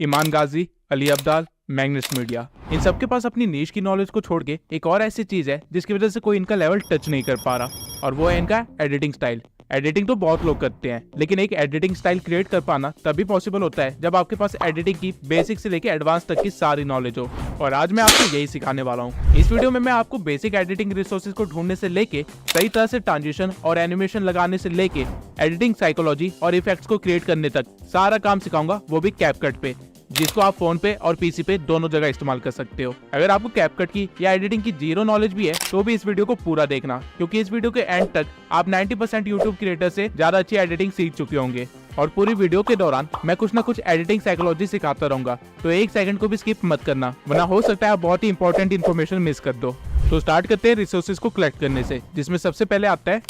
ईमान गाजी, Ali Abdal, Magnus media, इन सबके पास अपनी नीश की नॉलेज को छोड़ के एक और ऐसी चीज है जिसकी वजह से कोई इनका लेवल टच नहीं कर पा रहा, और वो है इनका एडिटिंग स्टाइल। एडिटिंग तो बहुत लोग करते हैं, लेकिन एक एडिटिंग स्टाइल क्रिएट कर पाना तभी पॉसिबल होता है जब आपके पास एडिटिंग की बेसिक से लेकर एडवांस तक की सारी नॉलेज हो, और आज मैं आपको यही सिखाने वाला हूँ। इस वीडियो में मैं आपको बेसिक एडिटिंग रिसोर्सेज को ढूंढने से लेके सही तरह से ट्रांजिशन और एनिमेशन लगाने से लेके एडिटिंग साइकोलॉजी और इफेक्ट्स को क्रिएट करने तक सारा काम सिखाऊंगा, वो भी कैपकट पे, जिसको आप फोन पे और पीसी पे दोनों जगह इस्तेमाल कर सकते हो। अगर आपको कैपकट की या एडिटिंग की जीरो नॉलेज भी है तो भी इस वीडियो को पूरा देखना, क्योंकि इस वीडियो के एंड तक आप 90% यूट्यूब क्रिएटर से ज्यादा अच्छी एडिटिंग सीख चुके होंगे, और पूरी वीडियो के दौरान मैं कुछ ना कुछ एडिटिंग साइकोलॉजी सिखाता रहूंगा, तो एक सेकंड को भी स्किप मत करना, वरना हो सकता है आप बहुत ही इंपॉर्टेंट इन्फॉर्मेशन मिस कर दो। तो स्टार्ट करते हैं रिसोर्सेज को कलेक्ट करने से, जिसमें सबसे पहले आता है,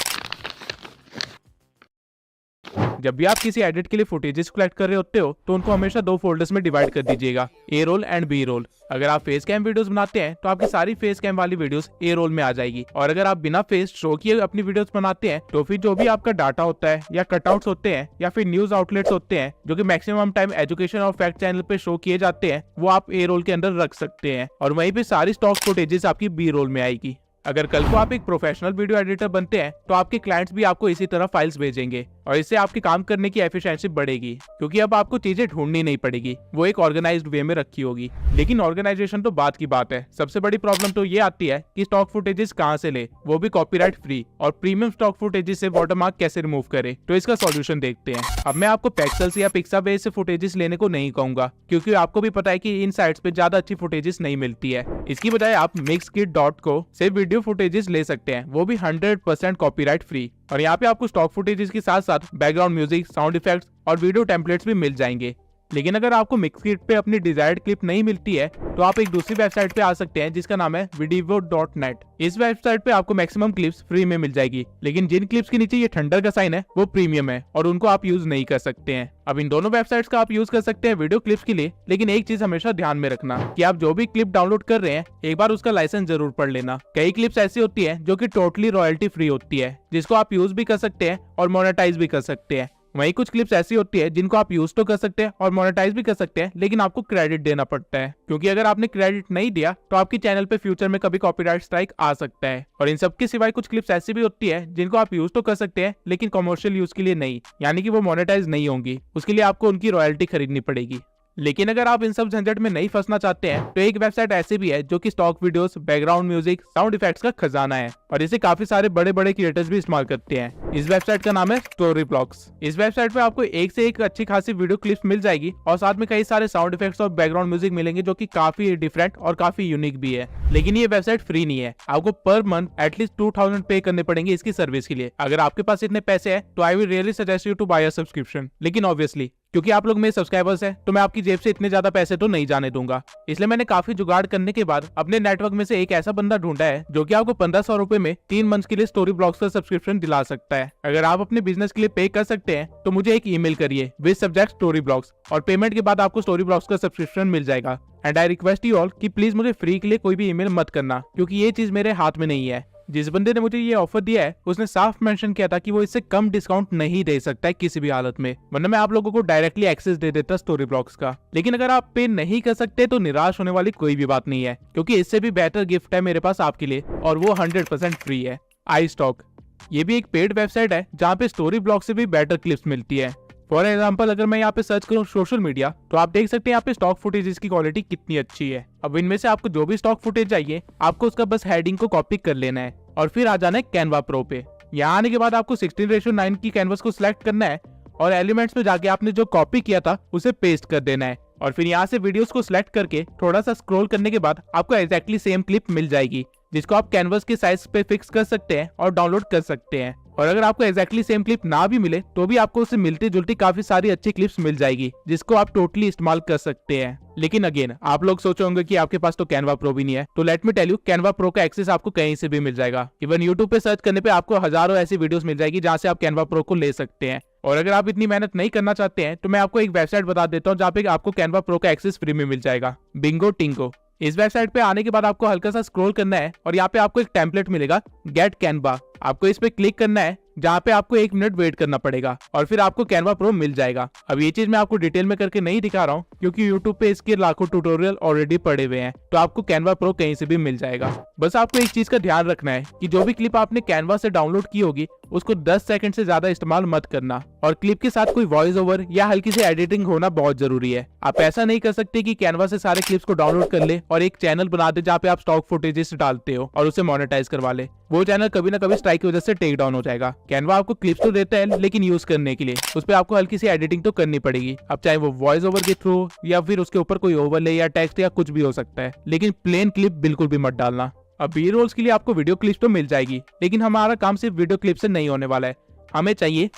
जब भी आप किसी एडिट के लिए फुटेजेस कलेक्ट कर रहे होते हो तो उनको हमेशा दो फोल्डर्स में डिवाइड कर दीजिएगा, ए रोल एंड बी रोल। अगर आप फेस कैम वीडियोस बनाते हैं तो आपकी सारी फेस कैम वाली वीडियोस ए रोल में आ जाएगी, और अगर आप बिना फेस शो किए अपनी वीडियोस बनाते हैं तो फिर जो भी आपका डाटा होता है या कटआउट्स होते हैं या फिर न्यूज आउटलेट्स होते हैं जो कि मैक्सिमम टाइम एजुकेशन और फैक्ट चैनल पे शो किए जाते हैं, वो आप ए रोल के अंदर रख सकते हैं, और वहीं पे सारी स्टॉक फुटेजेस आपकी बी रोल में आएगी। अगर कल को आप एक प्रोफेशनल वीडियो एडिटर बनते हैं तो आपके क्लाइंट्स भी आपको इसी तरह फाइल्स भेजेंगे, और इससे आपके काम करने की एफिशिएंसी बढ़ेगी, क्योंकि अब आपको चीजें ढूंढनी नहीं पड़ेगी, वो एक ऑर्गेनाइज्ड वे में रखी होगी। लेकिन ऑर्गेनाइजेशन तो बात की बात है, सबसे बड़ी प्रॉब्लम तो ये आती है कि स्टॉक फुटेजेस कहाँ से ले, वो भी कॉपीराइट फ्री, और प्रीमियम स्टॉक फुटेजेस से वाटरमार्क कैसे रिमूव करे। तो इसका सॉल्यूशन देखते हैं। अब मैं आपको पेक्सल्स या पिक्साबेस से फुटेजेस लेने को नहीं कहूंगा, क्योंकि आपको भी पता है कि इन साइट्स पे ज्यादा अच्छी फुटेजेस नहीं मिलती है। इसकी बजाय आप mixkit.co से वीडियो फुटेजेस ले सकते हैं, वो भी 100% कॉपीराइट फ्री, और यहाँ पे आपको स्टॉक फुटेजेस के साथ साथ बैकग्राउंड म्यूजिक, साउंड इफेक्ट्स और वीडियो टेम्पलेट्स भी मिल जाएंगे। लेकिन अगर आपको मिक्सकिट पे अपनी डिजायर्ड क्लिप नहीं मिलती है तो आप एक दूसरी वेबसाइट पे आ सकते हैं जिसका नाम है videvo.net। इस वेबसाइट पे आपको मैक्सिमम क्लिप्स फ्री में मिल जाएगी, लेकिन जिन क्लिप्स के नीचे ये थंडर का साइन है वो प्रीमियम है और उनको आप यूज नहीं कर सकते हैं। अब इन दोनों वेबसाइट्स का आप यूज कर सकते हैं वीडियो क्लिप्स के लिए, लेकिन एक चीज हमेशा ध्यान में रखना कि आप जो भी क्लिप डाउनलोड कर रहे हैं एक बार उसका लाइसेंस जरूर पढ़ लेना। कई क्लिप्स ऐसी होती है जो कि टोटली रॉयल्टी फ्री होती है, जिसको आप यूज भी कर सकते हैं और मोनेटाइज भी कर सकते हैं। वहीं कुछ क्लिप्स ऐसी होती है जिनको आप यूज तो कर सकते हैं और मोनेटाइज भी कर सकते हैं, लेकिन आपको क्रेडिट देना पड़ता है, क्योंकि अगर आपने क्रेडिट नहीं दिया तो आपके चैनल पे फ्यूचर में कभी कॉपीराइट स्ट्राइक आ सकता है। और इन सब के सिवाय कुछ क्लिप्स ऐसी भी होती है जिनको आप यूज तो कर सकते हैं लेकिन कमर्शियल यूज के लिए नहीं, यानी कि वो मोनेटाइज नहीं होंगी, उसके लिए आपको उनकी रॉयल्टी खरीदनी पड़ेगी। लेकिन अगर आप इन सब झंझट में नहीं फंसना चाहते हैं तो एक वेबसाइट ऐसी भी है जो कि stock videos, background music, sound effects का खजाना है, और इसे काफी सारे बड़े बड़े क्रिएटर्स भी इस्तेमाल करते हैं। इस वेबसाइट का नाम है स्टोरीब्लॉक्स। इस वेबसाइट पे आपको एक से एक अच्छी खासी वीडियो क्लिप्स मिल जाएगी, और साथ में कई सारे साउंड इफेक्ट्स और बैकग्राउंड म्यूजिक मिलेंगे जो कि काफी डिफरेंट और काफी यूनिक भी है। लेकिन ये वेबसाइट फ्री नहीं है, आपको पर मंथ एटलीस्ट 2000 पे करने पड़ेंगे इसकी सर्विस के लिए। अगर आपके पास इतने पैसे हैं तो I will really suggest you to buy a subscription, लेकिन ऑब्वियसली क्योंकि आप लोग मेरे सब्सक्राइबर्स हैं तो मैं आपकी जेब से इतने ज्यादा पैसे तो नहीं जाने दूंगा, इसलिए मैंने काफी जुगाड़ करने के बाद अपने नेटवर्क में से एक ऐसा बंदा ढूंढा है जो कि आपको 1500 रुपए में 3 मंथ के लिए स्टोरी ब्लॉग्स का सब्सक्रिप्शन दिला सकता है। अगर आप अपने बिजनेस के लिए पे कर सकते हैं तो मुझे एक ईमेल करिए विद सब्जेक्ट स्टोरी ब्लॉग्स, और पेमेंट के बाद आपको स्टोरी ब्लॉग्स का सब्सक्रिप्शन मिल जाएगा। And I request you all कि प्लीज मुझे फ्री के लिए कोई भी ईमेल मत करना, क्योंकि ये चीज मेरे हाथ में नहीं है। जिस बंदे ने मुझे ये ऑफर दिया है उसने साफ मेंशन किया था कि वो इससे कम डिस्काउंट नहीं दे सकता है किसी भी हालत में, वरना मैं आप लोगों को डायरेक्टली एक्सेस दे देता स्टोरी ब्लॉग्स का। लेकिन अगर आप पे नहीं कर सकते तो निराश होने वाली कोई भी बात नहीं है, क्योंकि इससे भी बेहतर गिफ्ट है मेरे पास आपके लिए, और वो 100% फ्री है। आई स्टॉक, ये भी एक पेड वेबसाइट है जहाँ पे स्टोरी ब्लॉग से भी बेटर क्लिप्स मिलती है। फॉर एग्जाम्पल अगर मैं यहाँ पे सर्च करूँ सोशल मीडिया तो आप देख सकते हैं यहाँ पे स्टॉक फुटेजेस की क्वालिटी कितनी अच्छी है। अब इनमें से आपको जो भी स्टॉक फुटेज चाहिए आपको उसका बस हेडिंग को कॉपी कर लेना है और फिर आ जाना है कैनवा प्रो पे। यहाँ आने के बाद आपको 16:9 की कैनवस को सिलेक्ट करना है और एलिमेंट्स में जाके आपने जो कॉपी किया था उसे पेस्ट कर देना है, और फिर यहाँ से वीडियोस को सिलेक्ट करके थोड़ा सा स्क्रॉल करने के बाद आपको एग्जैक्टली सेम क्लिप मिल जाएगी, जिसको आप कैनवस के साइज पे फिक्स कर सकते हैं और डाउनलोड कर सकते हैं। और अगर आपको एग्जैक्टली सेम क्लिप ना भी मिले तो भी आपको उससे मिलती जुलती काफी सारी अच्छी क्लिप्स मिल जाएगी, जिसको आप टोटली इस्तेमाल कर सकते हैं। लेकिन अगेन आप लोग सोचे होंगे कि आपके पास तो कैनवा प्रो भी नहीं है, तो let me tell you Canva pro का एक्सेस आपको कहीं से भी मिल जाएगा। इवन यूट्यूब पे सर्च करने पे आपको हजारों ऐसी वीडियोस मिल जाएगी जहाँ से आप कैनवा प्रो को ले सकते हैं। और अगर आप इतनी मेहनत नहीं करना चाहते हैं तो मैं आपको एक वेबसाइट बता देता हूँ जहाँ पे आपको कैनवा प्रो का एक्सेस फ्री में मिल जाएगा, बिंगो टिंगो। इस वेबसाइट पे आने के बाद आपको हल्का सा स्क्रॉल करना है और यहाँ पे आपको एक टेम्पलेट मिलेगा गेट कैनवा। आपको इस पे क्लिक करना है, जहाँ पे आपको 1 मिनट वेट करना पड़ेगा और फिर आपको कैनवा प्रो मिल जाएगा। अब ये चीज मैं आपको डिटेल में करके नहीं दिखा रहा हूँ क्योंकि यूट्यूब पे इसके लाखों ट्यूटोरियल ऑलरेडी पड़े हुए हैं, तो आपको कैनवा प्रो कहीं से भी मिल जाएगा। बस आपको एक चीज का ध्यान रखना है कि जो भी क्लिप आपने कैनवा से डाउनलोड की होगी उसको 10 सेकंड से ज्यादा इस्तेमाल मत करना, और क्लिप के साथ कोई वॉइस ओवर या हल्की सी एडिटिंग होना बहुत जरूरी है। आप ऐसा नहीं कर सकते कि कैनवा से सारे क्लिप्स को डाउनलोड कर ले और एक चैनल बना दे जहाँ पे आप स्टॉक फुटेजेस डालते हो और उसे मोनेटाइज करवा ले। वो चैनल कभी ना कभी स्ट्राइक की वजह से टेक डाउन हो जाएगा। कैनवा आपको क्लिप्स तो देता है, लेकिन यूज करने के लिए उस पर आपको हल्की सी एडिटिंग तो करनी पड़ेगी। अब चाहे वो वॉइस ओवर के थ्रू या फिर उसके ऊपर कोई ओवरले या टेक्स्ट या कुछ भी हो सकता है, लेकिन प्लेन क्लिप बिल्कुल भी मत डालना। अब बी रोल्स के लिए आपको वीडियो क्लिप्स तो मिल जाएगी, लेकिन हमारा काम सिर्फ वीडियो क्लिप से नहीं होने वाला है। हमें चाहिए,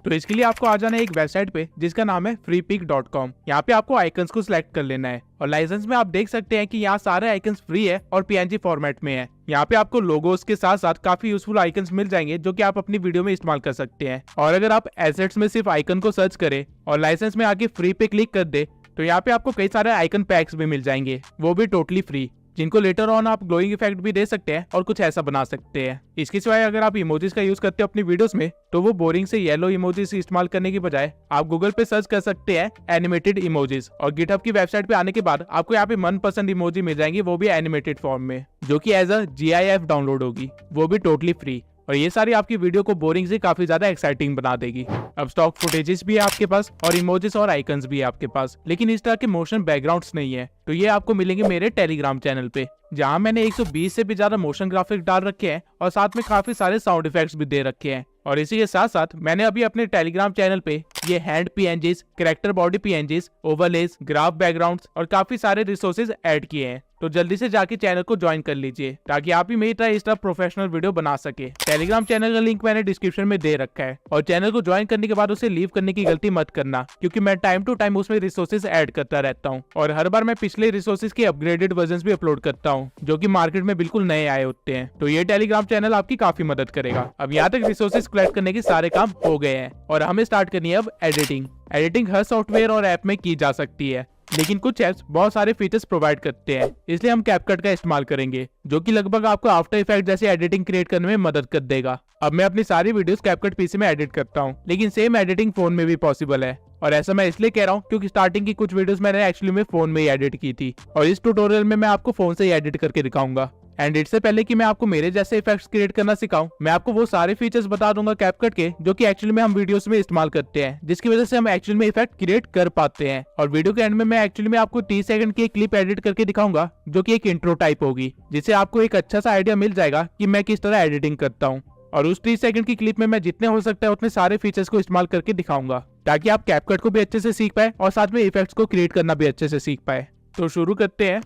तो इसके लिए आपको आ जाना है एक वेबसाइट पे जिसका नाम है freepik.com। यहाँ पे आपको आइकन्स को सिलेक्ट कर लेना है और लाइसेंस में आप देख सकते हैं कि यहाँ सारे आइकन्स फ्री है और PNG फॉर्मेट में है। यहाँ पे आपको लोगोस के साथ साथ काफी यूजफुल आइकन्स मिल जाएंगे जो कि आप अपनी वीडियो में इस्तेमाल कर सकते हैं। और अगर आप एसेट्स में सिर्फ आइकन को सर्च करें और लाइसेंस में आके फ्री पे क्लिक कर दे तो यहाँ पे आपको कई सारे आइकन पैक्स भी मिल जाएंगे, वो भी टोटली फ्री, जिनको लेटर ऑन आप ग्लोइंग इफेक्ट भी दे सकते हैं और कुछ ऐसा बना सकते हैं। इसके सिवाय अगर आप इमोजीज का यूज करते हो अपनी वीडियोस में तो वो बोरिंग से येलो इमोजीज इस्तेमाल करने की बजाय आप गूगल पे सर्च कर सकते हैं एनिमेटेड इमोजीज, और गिटहब की वेबसाइट पे आने के बाद आपको यहाँ पे मनपसंद इमोजी मिल जाएंगी, वो भी एनिमेटेड फॉर्म में, जो कि एज अ GIF डाउनलोड होगी, वो भी टोटली फ्री। और ये सारी आपकी वीडियो को बोरिंग से काफी ज्यादा एक्साइटिंग बना देगी। अब स्टॉक फुटेजेस भी है आपके पास और इमोजीज और आइकन्स भी है आपके पास, लेकिन इस तरह के मोशन बैकग्राउंड्स नहीं है। तो ये आपको मिलेंगे मेरे टेलीग्राम चैनल पे, जहाँ मैंने 120 से भी ज्यादा मोशन ग्राफिक डाल रखे हैं और साथ में काफी सारे साउंड इफेक्ट्स भी दे रखे हैं। और इसी के साथ साथ मैंने अभी अपने टेलीग्राम चैनल पे ये hand PNGs, character body PNGs, overlays, graph backgrounds और काफी सारे रिसोर्सेज ऐड किए हैं। तो जल्दी से जाके चैनल को ज्वाइन कर लीजिए ताकि आप भी मेरी तरह इस तरह प्रोफेशनल वीडियो बना सके। टेलीग्राम चैनल का लिंक मैंने डिस्क्रिप्शन में दे रखा है, और चैनल को ज्वाइन करने के बाद उसे लीव करने की गलती मत करना, क्योंकि मैं टाइम टू टाइम उसमें रिसोर्सेज ऐड करता रहता हूँ और हर बार मैं पिछले रिसोर्सेज के अपग्रेडेड वर्जन भी अपलोड करता हूँ जो कि मार्केट में बिल्कुल नए आए होते हैं। तो ये टेलीग्राम चैनल आपकी काफी मदद करेगा। अब यहाँ तक रिसोर्सेज कलेक्ट करने के सारे काम हो गए हैं और हमें स्टार्ट करनी है अब एडिटिंग। एडिटिंग हर सॉफ्टवेयर और ऐप में की जा सकती है, लेकिन कुछ ऐप्स बहुत सारे फीचर्स प्रोवाइड करते हैं, इसलिए हम कैपकट का इस्तेमाल करेंगे, जो कि लगभग आपको आफ्टर इफेक्ट जैसे एडिटिंग क्रिएट करने में मदद कर देगा। अब मैं अपनी सारी वीडियोस कैपकट PC में एडिट करता हूँ, लेकिन सेम एडिटिंग फोन में भी पॉसिबल है। और ऐसा मैं इसलिए कह रहा हूँ क्योंकि स्टार्टिंग की कुछ वीडियोस मैंने एक्चुअली में फोन में ही एडिट की थी, और इस ट्यूटोरियल में मैं आपको फोन से ही एडिट करके दिखाऊंगा। एंड इससे पहले कि मैं आपको मेरे जैसे इफेक्ट्स क्रिएट करना सिखाऊं, मैं आपको वो सारे फीचर्स बता दूंगा कैपकट के जो कि एक्चुअली में हम वीडियोस में इस्तेमाल करते हैं, जिसकी वजह से हम एक्चुअली में इफेक्ट क्रिएट कर पाते हैं। और वीडियो के एंड में मैं एक्चुअली में आपको 30 सेकंड की एक क्लिप एडिट करके दिखाऊंगा जो कि एक इंट्रो टाइप होगी, जिससे आपको एक अच्छा सा आइडिया मिल जाएगा कि मैं किस तरह एडिटिंग करता हूँ। और उस 30 सेकंड की क्लिप में मैं जितने हो सकता है उतने सारे फीचर्स को इस्तेमाल करके दिखाऊंगा, ताकि आप कैपकट को भी अच्छे से सीख पाए और साथ में इफेक्ट्स को क्रिएट करना भी अच्छे से सीख पाए। तो शुरू करते हैं।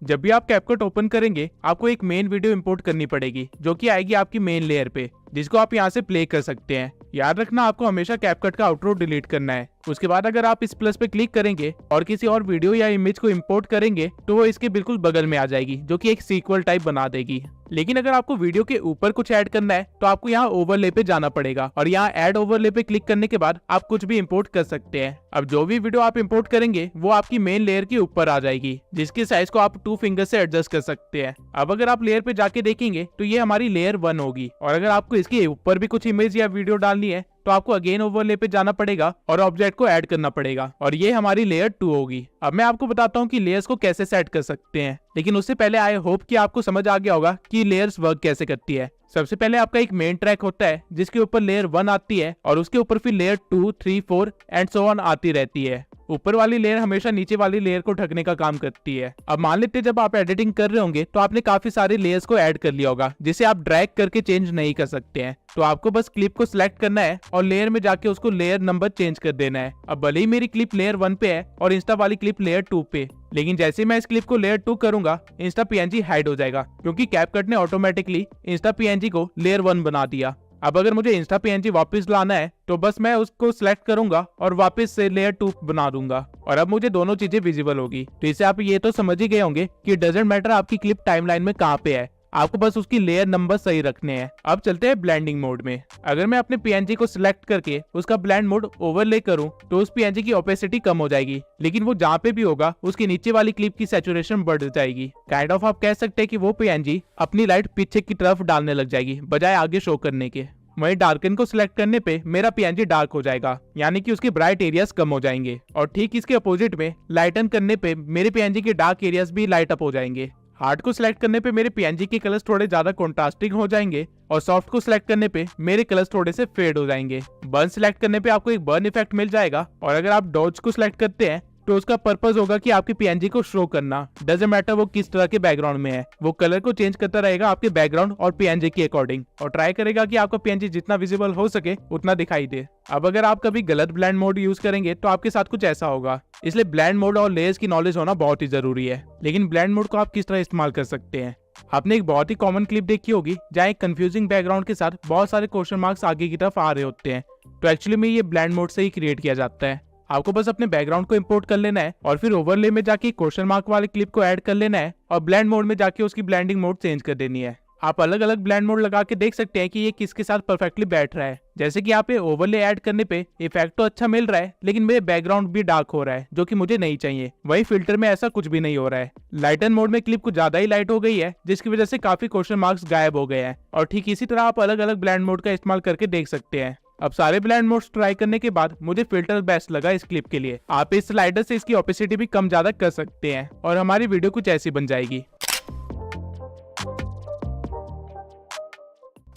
जब भी आप कैपकट ओपन करेंगे आपको एक मेन वीडियो इंपोर्ट करनी पड़ेगी, जो कि आएगी आपकी मेन लेयर पे, जिसको आप यहाँ से प्ले कर सकते हैं। याद रखना आपको हमेशा कैपकट का आउटरो डिलीट करना है। उसके बाद अगर आप इस प्लस पे क्लिक करेंगे और किसी और वीडियो या इमेज को इंपोर्ट करेंगे तो वो इसके बिल्कुल बगल में आ जाएगी, जो कि एक सीक्वल टाइप बना देगी। लेकिन अगर आपको वीडियो के ऊपर कुछ ऐड करना है तो आपको यहाँ ओवरले पे जाना पड़ेगा, और यहाँ ऐड ओवरले पे क्लिक करने के बाद आप कुछ भी इंपोर्ट कर सकते हैं। अब जो भी वीडियो आप इंपोर्ट करेंगे वो आपकी मेन लेयर के ऊपर आ जाएगी, जिसके साइज को आप 2 फिंगर से एडजस्ट कर सकते हैं। अब अगर आप लेयर पे जाके देखेंगे तो ये हमारी लेयर 1 होगी, और अगर आपको इसके ऊपर भी कुछ इमेज या वीडियो डालनी है तो आपको अगेन ओवरले पे जाना पड़ेगा और ऑब्जेक्ट को ऐड करना पड़ेगा, और ये हमारी लेयर 2 होगी। अब मैं आपको बताता हूँ कि लेयर्स को कैसे सेट कर सकते हैं, लेकिन उससे पहले आई होप कि आपको समझ आ गया होगा कि लेयर्स वर्क कैसे करती है। सबसे पहले आपका एक मेन ट्रैक होता है जिसके ऊपर लेयर 1 आती है, और उसके ऊपर फिर लेयर 2, 3, 4 एंड सो ऑन आती रहती है। ऊपर वाली लेयर हमेशा नीचे वाली लेयर को ढकने का काम करती है। अब मान लेते हैं जब आप एडिटिंग कर रहे होंगे तो आपने काफी सारी लेयर्स को ऐड कर लिया होगा, जिसे आप ड्रैग करके चेंज नहीं कर सकते हैं। तो आपको बस क्लिप को सिलेक्ट करना है और लेयर में जाके उसको लेयर नंबर चेंज कर देना है। अब भले ही मेरी क्लिप लेयर 1 पे है और इंस्टा वाली क्लिप लेयर 2 पे, लेकिन जैसे मैं इस क्लिप को लेयर 2 करूंगा इंस्टा PNG हाइड हो जाएगा, क्योंकि कैपकट ने ऑटोमेटिकली इंस्टा PNG को लेयर 1 बना दिया। अब अगर मुझे इंस्टा PNG वापस लाना है तो बस मैं उसको सिलेक्ट करूंगा और वापस से लेयर 2 बना दूंगा, और अब मुझे दोनों चीजें विजिबल होगी। तो इससे आप ये तो समझ ही गए होंगे कि डजंट मैटर आपकी क्लिप टाइमलाइन में कहाँ पे है, आपको बस उसकी लेयर नंबर सही रखने हैं। अब चलते हैं ब्लेंडिंग मोड में। अगर मैं अपने पीएनजी को सिलेक्ट करके उसका ब्लेंड मोड ओवरले करूं तो उस पीएनजी की ओपेसिटी कम हो जाएगी, लेकिन वो जहाँ पे भी होगा उसके नीचे वाली क्लिप की सैचुरेशन बढ़ जाएगी। काइंड ऑफ आप कह सकते हैं कि वो पीएनजी अपनी लाइट पीछे की तरफ डालने लग जाएगी बजाय आगे शो करने के। वहीं डार्कन को सिलेक्ट करने पे मेरा पीएनजी डार्क हो जाएगा, यानी कि उसके ब्राइट एरियाज कम हो जाएंगे। और ठीक इसके अपोजिट में लाइटन करने पे मेरे पीएनजी के डार्क एरियाज भी लाइट अप हो जाएंगे। हार्ड को सिलेक्ट करने पे मेरे पीएनजी के कलर्स थोड़े ज्यादा कॉन्ट्रास्टिंग हो जाएंगे और सॉफ्ट को सिलेक्ट करने पे मेरे कलर्स थोड़े से फेड हो जाएंगे। बर्न सिलेक्ट करने पे आपको एक बर्न इफेक्ट मिल जाएगा और अगर आप डॉज को सिलेक्ट करते हैं तो उसका पर्पस होगा कि आपके पीएनजी को शो करना। डजंट मैटर वो किस तरह के बैकग्राउंड में है, वो कलर को चेंज करता रहेगा आपके बैकग्राउंड और पीएनजी के अकॉर्डिंग और ट्राई करेगा कि आपका पीएनजी जितना विजिबल हो सके उतना दिखाई दे। अब अगर आप कभी गलत ब्लेंड मोड यूज करेंगे तो आपके साथ कुछ ऐसा होगा। इसलिए ब्लेंड मोड और लेयर्स की नॉलेज होना बहुत ही जरूरी है। लेकिन ब्लेंड मोड को आप किस तरह इस्तेमाल कर सकते हैं? आपने एक बहुत ही कॉमन क्लिप देखी होगी जहाँ एक कंफ्यूजिंग बैकग्राउंड के साथ बहुत सारे क्वेश्चन मार्क्स आगे की तरफ आ रहे होते हैं। तो एक्चुअली में ये ब्लेंड मोड से ही क्रिएट किया जाता है। आपको बस अपने बैकग्राउंड को इंपोर्ट कर लेना है और फिर ओवरले में जाके क्वेश्चन मार्क वाले क्लिप को ऐड कर लेना है और ब्लेंड मोड में जाके उसकी ब्लेंडिंग मोड चेंज कर देनी है। आप अलग अलग ब्लेंड मोड लगा के देख सकते हैं कि ये किसके साथ परफेक्टली बैठ रहा है। जैसे कि यहाँ पे ओवरले ऐड करने पे इफेक्ट तो अच्छा मिल रहा है, लेकिन मेरे बैकग्राउंड भी डार्क हो रहा है जो कि मुझे नहीं चाहिए। वही फिल्टर में ऐसा कुछ भी नहीं हो रहा है। लाइटन मोड में क्लिप कुछ ज्यादा ही लाइट हो गई है, जिसकी वजह से काफी क्वेश्चन मार्क्स गायब हो गए हैं। और ठीक इसी तरह आप अलग अलग ब्लेंड मोड का इस्तेमाल करके देख सकते हैं। अब सारे ब्लेंड मोड्स ट्राई करने के बाद मुझे फिल्टर बेस्ट लगा इस क्लिप के लिए। आप इस स्लाइडर से इसकी ओपेसिटी भी कम ज्यादा कर सकते हैं और हमारी वीडियो कुछ ऐसी बन जाएगी।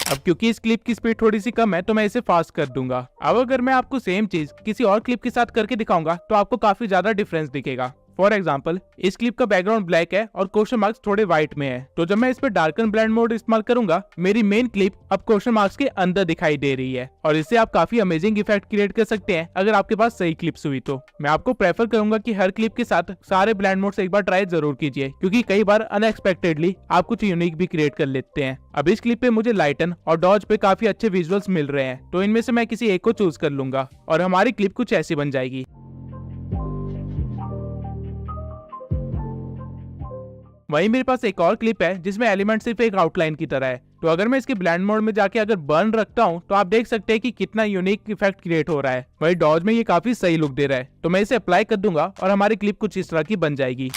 अब क्योंकि इस क्लिप की स्पीड थोड़ी सी कम है तो मैं इसे फास्ट कर दूंगा। अब अगर मैं आपको सेम चीज किसी और क्लिप के साथ करके दिखाऊंगा तो आपको काफी ज्यादा डिफरेंस दिखेगा। फॉर एग्जाम्पल, इस क्लिप का बैकग्राउंड ब्लैक है और क्वेश्चन मार्क्स थोड़े व्हाइट में है, तो जब मैं इस पर डार्कन ब्लेंड मोड इस्तेमाल करूंगा मेरी मेन क्लिप अब क्वेश्चन मार्क्स के अंदर दिखाई दे रही है और इससे आप काफी अमेजिंग इफेक्ट क्रिएट कर सकते हैं अगर आपके पास सही क्लिप्स हुई तो। मैं आपको प्रेफर करूंगा कि हर क्लिप के साथ सारे ब्लेंड मोड्स एक बार ट्राई जरूर कीजिए, क्योंकि कई बार अनएक्सपेक्टेडली आप कुछ यूनिक भी क्रिएट कर लेते हैं। अब इस क्लिप पे मुझे लाइटन और डॉज पे काफी अच्छे विजुअल्स मिल रहे हैं, तो इनमें से मैं किसी एक को चूज कर लूंगा और हमारी क्लिप कुछ ऐसी बन जाएगी। वहीं मेरे पास एक और क्लिप है जिसमें एलिमेंट सिर्फ एक आउटलाइन की तरह है, तो अगर मैं इसके ब्लेंड मोड में जाके अगर बर्न रखता हूं तो आप देख सकते हैं कि कितना यूनिक इफेक्ट क्रिएट हो रहा है। वहीं डॉज में ये काफी सही लुक दे रहा है, तो मैं इसे अप्लाई कर दूंगा और हमारी क्लिप कुछ इस तरह की बन जाएगी।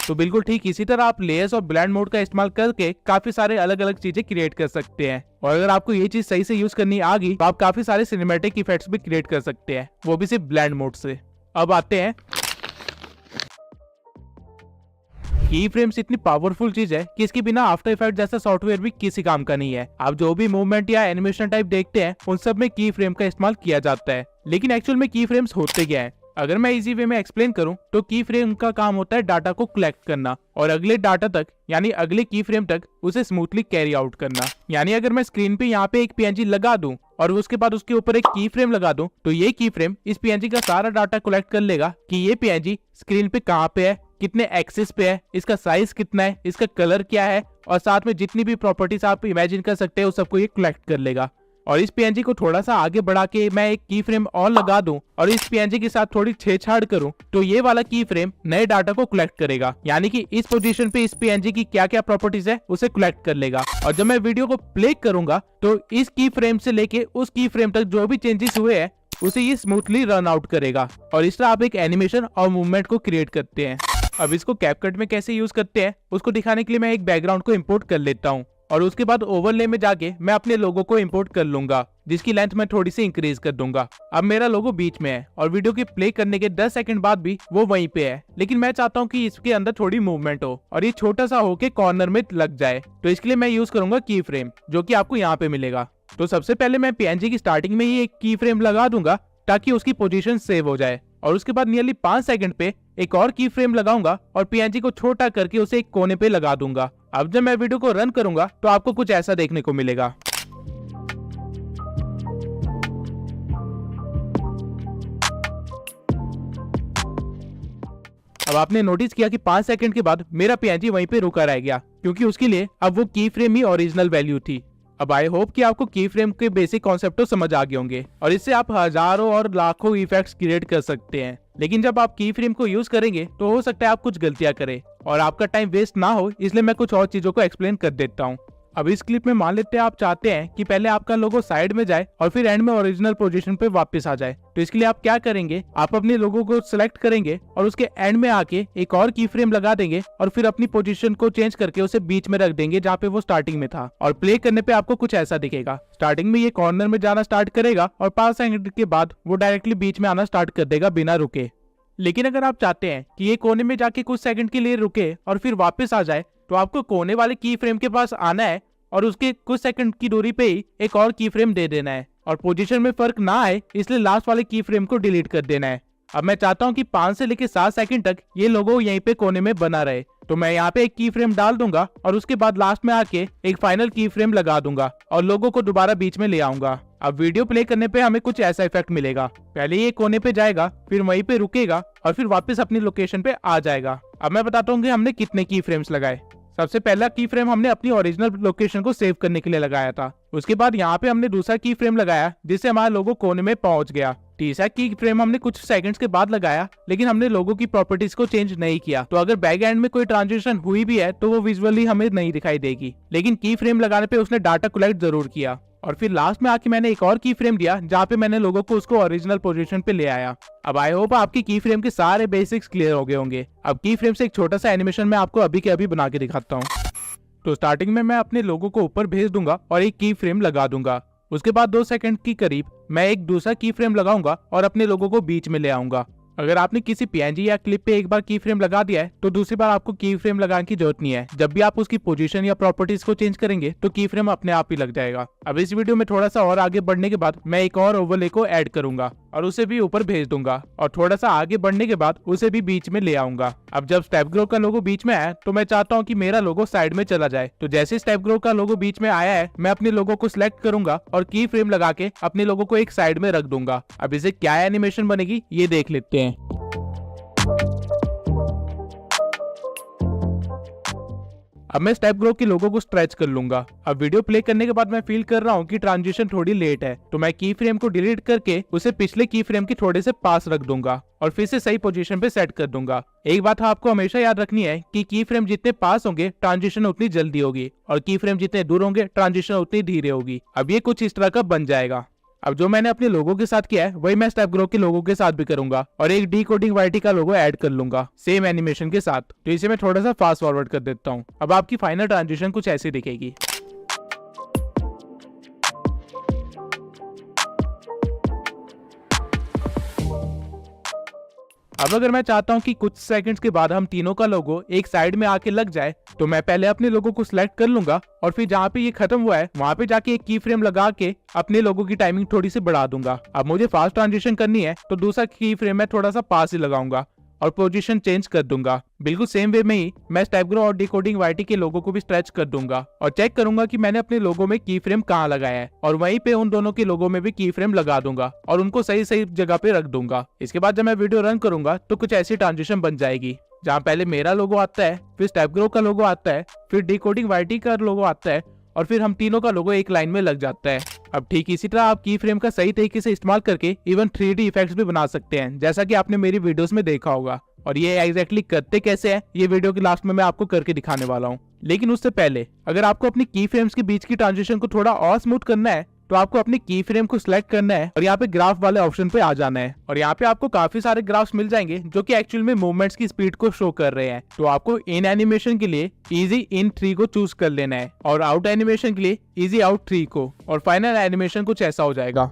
तो बिल्कुल ठीक इसी तरह आप लेयर्स और ब्लेंड मोड का इस्तेमाल करके काफी सारे अलग अलग चीजें क्रिएट कर सकते हैं। और अगर आपको ये चीज सही से यूज करनी आ गई तो आप काफी सारे सिनेमैटिक इफेक्ट्स भी क्रिएट कर सकते हैं, वो भी सिर्फ ब्लेंड मोड से। अब आते हैं, की फ्रेम्स इतनी पावरफुल चीज है कि इसके बिना आफ्टर इफेक्ट जैसा सॉफ्टवेयर भी किसी काम का नहीं है। आप जो भी मूवमेंट या एनिमेशन टाइप देखते हैं उन सब में की फ्रेम का इस्तेमाल किया जाता है, लेकिन एक्चुअल में की फ्रेम्स होते क्या है? अगर मैं इजी वे में एक्सप्लेन करूं तो की फ्रेम का काम होता है डाटा को कलेक्ट करना और अगले डाटा तक यानी अगले की फ्रेम तक उसे स्मूथली कैरी आउट करना। यानी अगर मैं स्क्रीन पे यहाँ पे एक पीएनजी लगा दूं और उसके बाद उसके ऊपर एक की फ्रेम लगा दूं तो ये की फ्रेम इस पीएनजी का सारा डाटा कलेक्ट कर लेगा कि ये पीएनजी स्क्रीन पे कहाँ पे है, कितने एक्सिस पे है, इसका साइज कितना है, इसका कलर क्या है और साथ में जितनी भी प्रॉपर्टीज आप इमेजिन कर सकते हैं उस सबको ये कलेक्ट कर लेगा। और इस पीएनजी को थोड़ा सा आगे बढ़ा के मैं एक की फ्रेम और लगा दूं और इस पीएनजी के साथ थोड़ी छेड़छाड़ करूं तो ये वाला की फ्रेम नए डाटा को कलेक्ट करेगा, यानी कि इस पोजीशन पे इस पीएनजी की क्या क्या प्रॉपर्टीज है उसे कलेक्ट कर लेगा। और जब मैं वीडियो को प्ले करूंगा तो इस की फ्रेम से लेके उस की फ्रेम तक जो भी चेंजेस हुए हैं उसे ये स्मूथली रन आउट करेगा और इस तरह आप एक एनिमेशन और मूवमेंट को क्रिएट करते हैं। अब इसको कैपकट में कैसे यूज करते हैं उसको दिखाने के लिए मैं एक बैकग्राउंड को इम्पोर्ट कर लेता हूँ और उसके बाद ओवरले में जाके मैं अपने लोगो को इंपोर्ट कर लूंगा, जिसकी लेंथ मैं थोड़ी सी इंक्रीज कर दूंगा। अब मेरा लोगो बीच में है और वीडियो के प्ले करने के 10 सेकंड बाद भी वो वहीं पे है, लेकिन मैं चाहता हूँ कि इसके अंदर थोड़ी मूवमेंट हो और ये छोटा सा होके कॉर्नर में लग जाए, तो इसके लिए मैं यूज करूंगा की फ्रेम, जो कि आपको यहाँ पे मिलेगा। तो सबसे पहले मैं पीएनजी की स्टार्टिंग में ही एक की फ्रेम लगा दूंगा ताकि उसकी पोजीशन सेव हो जाए और उसके बाद नियरली 5 सेकंड पे एक और की फ्रेम लगाऊंगा और पीएनजी को छोटा करके उसे एक कोने पे लगा दूंगा। अब जब मैं वीडियो को रन करूंगा तो आपको कुछ ऐसा देखने को मिलेगा। अब आपने नोटिस किया कि 5 सेकंड के बाद मेरा पीएनजी वहीं पे रुका रह गया, क्योंकि उसके लिए अब वो की फ्रेम ही ओरिजिनल वैल्यू थी। अब आई होप कि आपको की फ्रेम के बेसिक कॉन्सेप्ट तो समझ आ गए होंगे और इससे आप हजारों और लाखों इफेक्ट्स क्रिएट कर सकते हैं। लेकिन जब आप की फ्रेम को यूज करेंगे तो हो सकता है आप कुछ गलतियां करें और आपका टाइम वेस्ट ना हो, इसलिए मैं कुछ और चीजों को एक्सप्लेन कर देता हूँ। अब इस क्लिप में मान लेते हैं आप चाहते हैं कि पहले आपका लोगो साइड में जाए और फिर एंड में ओरिजिनल पोजीशन पे वापस आ जाए। तो इसके लिए आप क्या करेंगे, आप अपने लोगो को सिलेक्ट करेंगे और उसके एंड में आके एक और की फ्रेम लगा देंगे और फिर अपनी पोजीशन को चेंज करके उसे बीच में रख देंगे जहाँ पे वो स्टार्टिंग में था। और प्ले करने पे आपको कुछ ऐसा दिखेगा। स्टार्टिंग में ये कॉर्नर में जाना स्टार्ट करेगा और 5 सेकंड के बाद वो डायरेक्टली बीच में आना स्टार्ट कर देगा बिना रुके। लेकिन अगर आप चाहते हैं कि ये कोने में जाके कुछ सेकंड के लिए रुके और फिर वापस आ जाए, तो आपको कोने वाले की फ्रेम के पास आना है और उसके कुछ सेकंड की दूरी पे ही एक और की फ्रेम दे देना है और पोजीशन में फर्क ना आए इसलिए लास्ट वाले की फ्रेम को डिलीट कर देना है। अब मैं चाहता हूं कि 5 से लेकर 7 सेकंड तक ये लोगो यहीं पे कोने में बना रहे, तो मैं यहाँ पे एक की फ्रेम डाल दूंगा और उसके बाद लास्ट में आके एक फाइनल की फ्रेम लगा दूंगा और लोगो को दोबारा बीच में ले आऊंगा। अब वीडियो प्ले करने पे हमें कुछ ऐसा इफेक्ट मिलेगा। पहले ये कोने पे जाएगा, फिर वहीं पे रुकेगा और फिर वापस अपनी लोकेशन पे आ जाएगा। अब मैं बताता हूँ कि हमने कितने की फ्रेम्स लगाए। सबसे पहला की फ्रेम हमने अपनी ओरिजिनल लोकेशन को सेव करने के लिए लगाया था। उसके बाद यहाँ पे हमने दूसरा की फ्रेम लगाया जिससे हमारा लोगो कोने में पहुंच गया। तीसरा की फ्रेम हमने कुछ सेकंड्स के बाद लगाया, लेकिन हमने लोगो की प्रॉपर्टीज को चेंज नहीं किया, तो अगर बैक एंड में कोई ट्रांजिशन हुई भी है तो वो विजुअली हमें नहीं दिखाई देगी। लेकिन की फ्रेम लगाने पे उसने डाटा कलेक्ट जरूर किया। और फिर लास्ट में आके मैंने एक और की फ्रेम दिया जहाँ पे मैंने लोगों को उसको ओरिजिनल पोजीशन पे ले आया। अब आई होप आपकी की फ्रेम के सारे बेसिक्स क्लियर हो गए होंगे। अब की फ्रेम से एक छोटा सा एनिमेशन मैं आपको अभी के अभी बना के दिखाता हूँ। तो स्टार्टिंग में मैं अपने लोगो को ऊपर भेज दूंगा और एक की फ्रेम लगा दूंगा। उसके बाद 2 सेकंड की करीब मैं एक दूसरा की फ्रेम लगाऊंगा और अपने लोगो को बीच में ले आऊंगा। अगर आपने किसी पीएनजी या क्लिप पे एक बार की फ्रेम लगा दिया है तो दूसरी बार आपको की फ्रेम लगाने की जरूरत नहीं है। जब भी आप उसकी पोजीशन या प्रॉपर्टीज को चेंज करेंगे तो की फ्रेम अपने आप ही लग जाएगा। अब इस वीडियो में थोड़ा सा और आगे बढ़ने के बाद मैं एक और ओवरले को ऐड करूंगा और उसे भी ऊपर भेज दूंगा और थोड़ा सा आगे बढ़ने के बाद उसे भी बीच में ले आऊंगा। अब जब स्टेप ग्रो का लोगो बीच में आया तो मैं चाहता हूँ कि मेरा लोगो साइड में चला जाए। तो जैसे स्टेप ग्रो का लोगो बीच में आया है, मैं अपने लोगो को सिलेक्ट करूंगा और की फ्रेम लगा के अपने लोगो को एक साइड में रख दूंगा। अब इसे क्या एनिमेशन बनेगी ये देख लेते हैं। अब मैं स्टेप ग्रो के लोगो को स्ट्रेच कर लूंगा। अब वीडियो प्ले करने के बाद मैं फील कर रहा हूँ कि ट्रांजिशन थोड़ी लेट है, तो मैं की फ्रेम को डिलीट करके उसे पिछले की फ्रेम के थोड़े से पास रख दूंगा और फिर से सही पोजीशन पे सेट कर दूंगा। एक बात आपको हमेशा याद रखनी है कि की फ्रेम जितने पास होंगे ट्रांजिशन उतनी जल्दी होगी और की फ्रेम जितने दूर होंगे ट्रांजिशन उतनी धीरे होगी। अब ये कुछ इस तरह का बन जाएगा। अब जो मैंने अपने लोगों के साथ किया है वही मैं स्टेप ग्रो के लोगों के साथ भी करूंगा और एक डीकोडिंग वाईटी का लोगो ऐड कर लूंगा सेम एनिमेशन के साथ। तो इसे मैं थोड़ा सा फास्ट फॉरवर्ड कर देता हूँ। अब आपकी फाइनल ट्रांजिशन कुछ ऐसी दिखेगी। अब अगर मैं चाहता हूं कि कुछ सेकंड्स के बाद हम तीनों का लोगो एक साइड में आके लग जाए, तो मैं पहले अपने लोगो को सिलेक्ट कर लूंगा और फिर जहाँ पे ये खत्म हुआ है वहां पे जाके एक की फ्रेम लगा के अपने लोगो की टाइमिंग थोड़ी सी बढ़ा दूंगा। अब मुझे फास्ट ट्रांजिशन करनी है तो दूसरा की फ्रेम में थोड़ा सा पास ही लगाऊंगा और पोजीशन चेंज कर दूंगा। बिल्कुल सेम वे में ही मैं स्टेप ग्रो और डिकोडिंग वाईटी के लोगो को भी स्ट्रेच कर दूंगा और चेक करूंगा कि मैंने अपने लोगो में की फ्रेम कहाँ लगाया है और वहीं पे उन दोनों के लोगो में भी की फ्रेम लगा दूंगा और उनको सही सही जगह पे रख दूंगा। इसके बाद जब मैं वीडियो रन करूंगा तो कुछ ऐसी ट्रांजिशन बन जाएगी जहाँ पहले मेरा लोगो आता है, फिर स्टेप ग्रो का लोगो आता है, फिर डिकोडिंग वाईटी का लोगो आता है और फिर हम तीनों का लोगो एक लाइन में लग जाता है। अब ठीक इसी तरह आप की फ्रेम का सही तरीके से इस्तेमाल करके इवन 3D इफेक्ट्स भी बना सकते हैं, जैसा कि आपने मेरी वीडियोस में देखा होगा। और ये एग्जैक्टली करते कैसे हैं ये वीडियो के लास्ट में मैं आपको करके दिखाने वाला हूँ। लेकिन उससे पहले अगर आपको अपनी की फ्रेम्स के बीच की ट्रांजिशन को थोड़ा और स्मूथ करना है तो आपको अपनी की फ्रेम को सिलेक्ट करना है और यहाँ पे ग्राफ वाले ऑप्शन पे आ जाना है और यहाँ पे आपको काफी सारे ग्राफ्स मिल जाएंगे जो कि एक्चुअल में मूवमेंट्स की स्पीड को शो कर रहे हैं। तो आपको इन एनिमेशन के लिए इजी इन 3 को चूज कर लेना है और आउट एनिमेशन के लिए इजी आउट 3 को, और फाइनल एनिमेशन कुछ ऐसा हो जाएगा।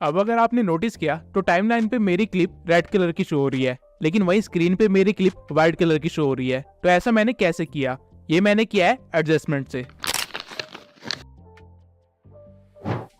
अब अगर आपने नोटिस किया तो टाइमलाइन पे मेरी क्लिप रेड कलर की शो हो रही है, लेकिन वही स्क्रीन पे मेरी क्लिप व्हाइट कलर की शो हो रही है। तो ऐसा मैंने कैसे किया? ये मैंने किया है एडजस्टमेंट से।